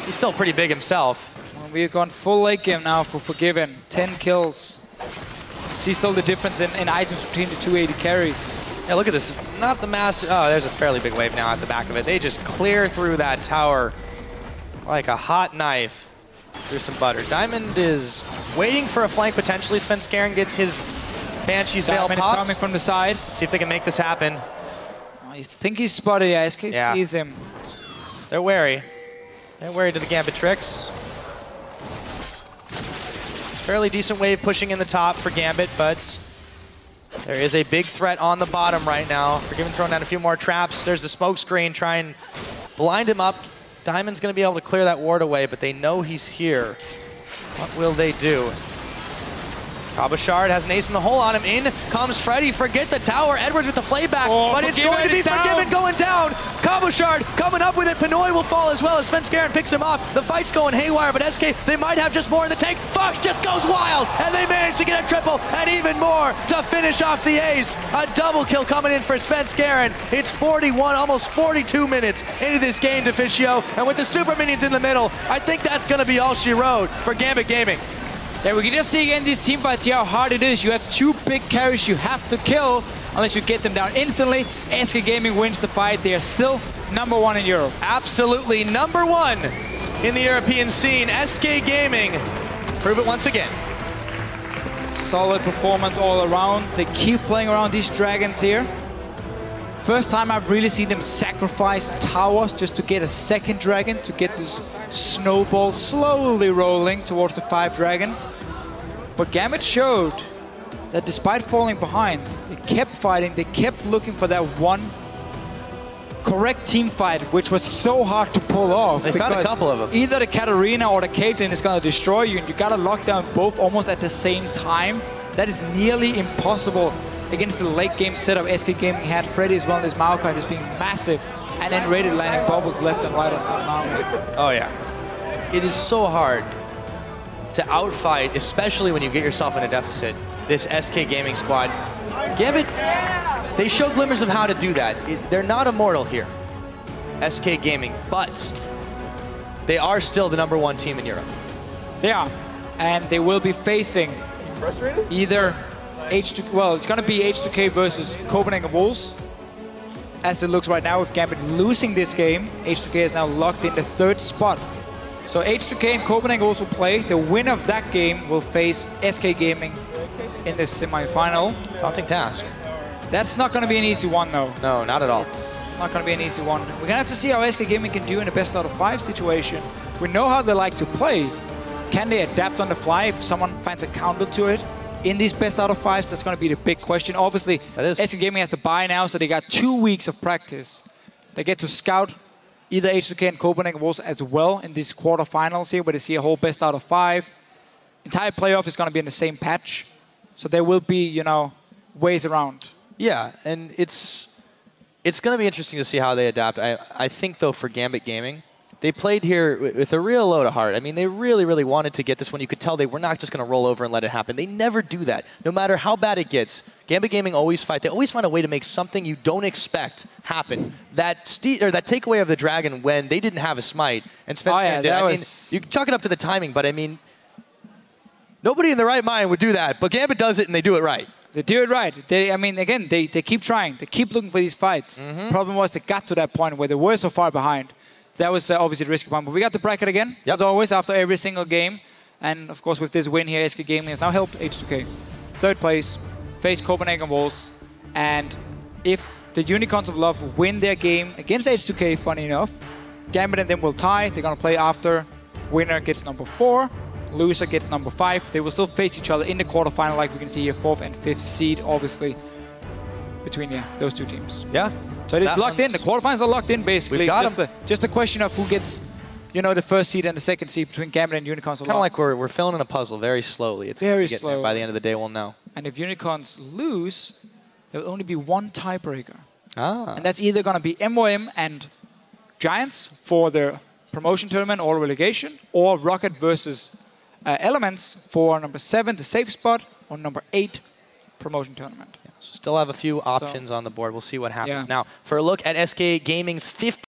[SPEAKER 1] He's still pretty big himself.
[SPEAKER 2] Well, we've gone full late game now for Forgiven. 10 kills. See still the difference in items between the 2 AD carries.
[SPEAKER 1] Yeah, look at this. Not the massive... Oh, there's a fairly big wave now at the back of it. They just clear through that tower like a hot knife through some butter. Diamond is waiting for a flank potentially. Svenskeren gets his Banshee's Veil popped.
[SPEAKER 2] Diamond is coming from the side.
[SPEAKER 1] Let's see if they can make this happen.
[SPEAKER 2] Oh, you think he's spotted? Yeah, SK sees him.
[SPEAKER 1] They're wary. They're wary to the Gambit tricks. Fairly decent wave pushing in the top for Gambit, but there is a big threat on the bottom right now. Forgiven throwing down a few more traps. There's the smoke screen. Try and blind him up. Diamond's going to be able to clear that ward away, but they know he's here. What will they do? Cabochard has an ace in the hole on him. In comes Freddy. Forget the tower. Edwards with the flayback, but it's going to be Forgiven going down. Cabochard coming up with it. Pinoy will fall as well as Svenskeren picks him off. The fight's going haywire, but SK, they might have just more in the tank. Fox just goes wild, and they manage to get a triple and even more to finish off the ace. A double kill coming in for Svenskeren. It's 41, almost 42 minutes into this game, Deficio, and with the super minions in the middle, I think that's going to be all she wrote for Gambit Gaming.
[SPEAKER 2] Yeah, we can just see again these team fights here how hard it is. You have 2 big carries you have to kill unless you get them down instantly. SK Gaming wins the fight. They are still number 1 in Europe.
[SPEAKER 1] Absolutely number 1 in the European scene. SK Gaming prove it once again.
[SPEAKER 2] Solid performance all around. They keep playing around these dragons here. First time I've really seen them sacrifice towers just to get a second dragon, to get this snowball slowly rolling towards the 5 dragons. But Gambit showed that despite falling behind, they kept fighting, they kept looking for that one correct team fight, which was so hard to pull off.
[SPEAKER 1] They found a couple of them.
[SPEAKER 2] Either the Katarina or the Caitlyn is going to destroy you, and you got to lock down both almost at the same time. That is nearly impossible against the late game setup. SK Gaming had Freddy as well as Maokai just being massive, and then nRated landing bubbles left and right on Nami.
[SPEAKER 1] Oh yeah. It is so hard to outfight, especially when you get yourself in a deficit, this SK Gaming squad. Gambit, they show glimmers of how to do that. They're not immortal here, SK Gaming, but they are still the number 1 team in Europe.
[SPEAKER 2] They are, and they will be facing either well, it's going to be H2K versus Copenhagen Wolves. As it looks right now, with Gambit losing this game, H2K is now locked in the 3rd spot. So H2K and Copenhagen also play. The winner of that game will face SK Gaming in the semi-final.
[SPEAKER 1] Daunting task.
[SPEAKER 2] That's not going to be an easy one, though.
[SPEAKER 1] No, not at all.
[SPEAKER 2] It's not going to be an easy one. We're going to have to see how SK Gaming can do in a best out of 5 situation. We know how they like to play. Can they adapt on the fly if someone finds a counter to it? In these best out of 5s, that's going to be the big question. Obviously, SK Gaming has to buy now, so they got 2 weeks of practice. They get to scout either H2K and Copenhagen Wolves as well in these quarterfinals here, where they see a whole best out of 5. Entire playoff is going to be in the same patch. So there will be, you know, ways around.
[SPEAKER 1] Yeah, and it's going to be interesting to see how they adapt. I think, though, for Gambit Gaming, they played here with a real load of heart. I mean, they really, really wanted to get this one. You could tell they were not just going to roll over and let it happen. They never do that. No matter how bad it gets, Gambit Gaming always fight. They always find a way to make something you don't expect happen. That takeaway of the dragon when they didn't have a smite, and Svenskeren did. I mean, you can chalk it up to the timing, but I mean, nobody in their right mind would do that. But Gambit does it, and they do it right.
[SPEAKER 2] They do it right. I mean, again, they keep trying. They keep looking for these fights. Problem was they got to that point where they were so far behind. That was obviously the risky one. But we got the bracket again, as always, after every single game. And, of course, with this win here, SK Gaming has now helped H2K. 3rd place, face Copenhagen Wolves. And if the Unicorns of Love win their game against H2K, funny enough, Gambit and them will tie. They're going to play after. Winner gets number 4. Loser gets number 5. They will still face each other in the quarterfinal, like we can see here, 4th and 5th seed, obviously, between those 2 teams.
[SPEAKER 1] Yeah.
[SPEAKER 2] So it is locked in. The quarterfinals are locked in, basically. Just a question of who gets, you know, the 1st seed and the 2nd seed between Gambit and Unicorns.
[SPEAKER 1] Kind of like we're filling in a puzzle very slowly. It's
[SPEAKER 2] very slow.
[SPEAKER 1] By the end of the day, we'll know.
[SPEAKER 2] And if Unicorns lose, there will only be 1 tiebreaker.
[SPEAKER 1] Ah.
[SPEAKER 2] And that's either going to be MOM and Giants for the promotion tournament or relegation, or Rocket versus Elements for number 7, the safe spot, or number 8, promotion tournament.
[SPEAKER 1] Yeah, so still have a few options on the board. We'll see what happens. Now, for a look at SK Gaming's 15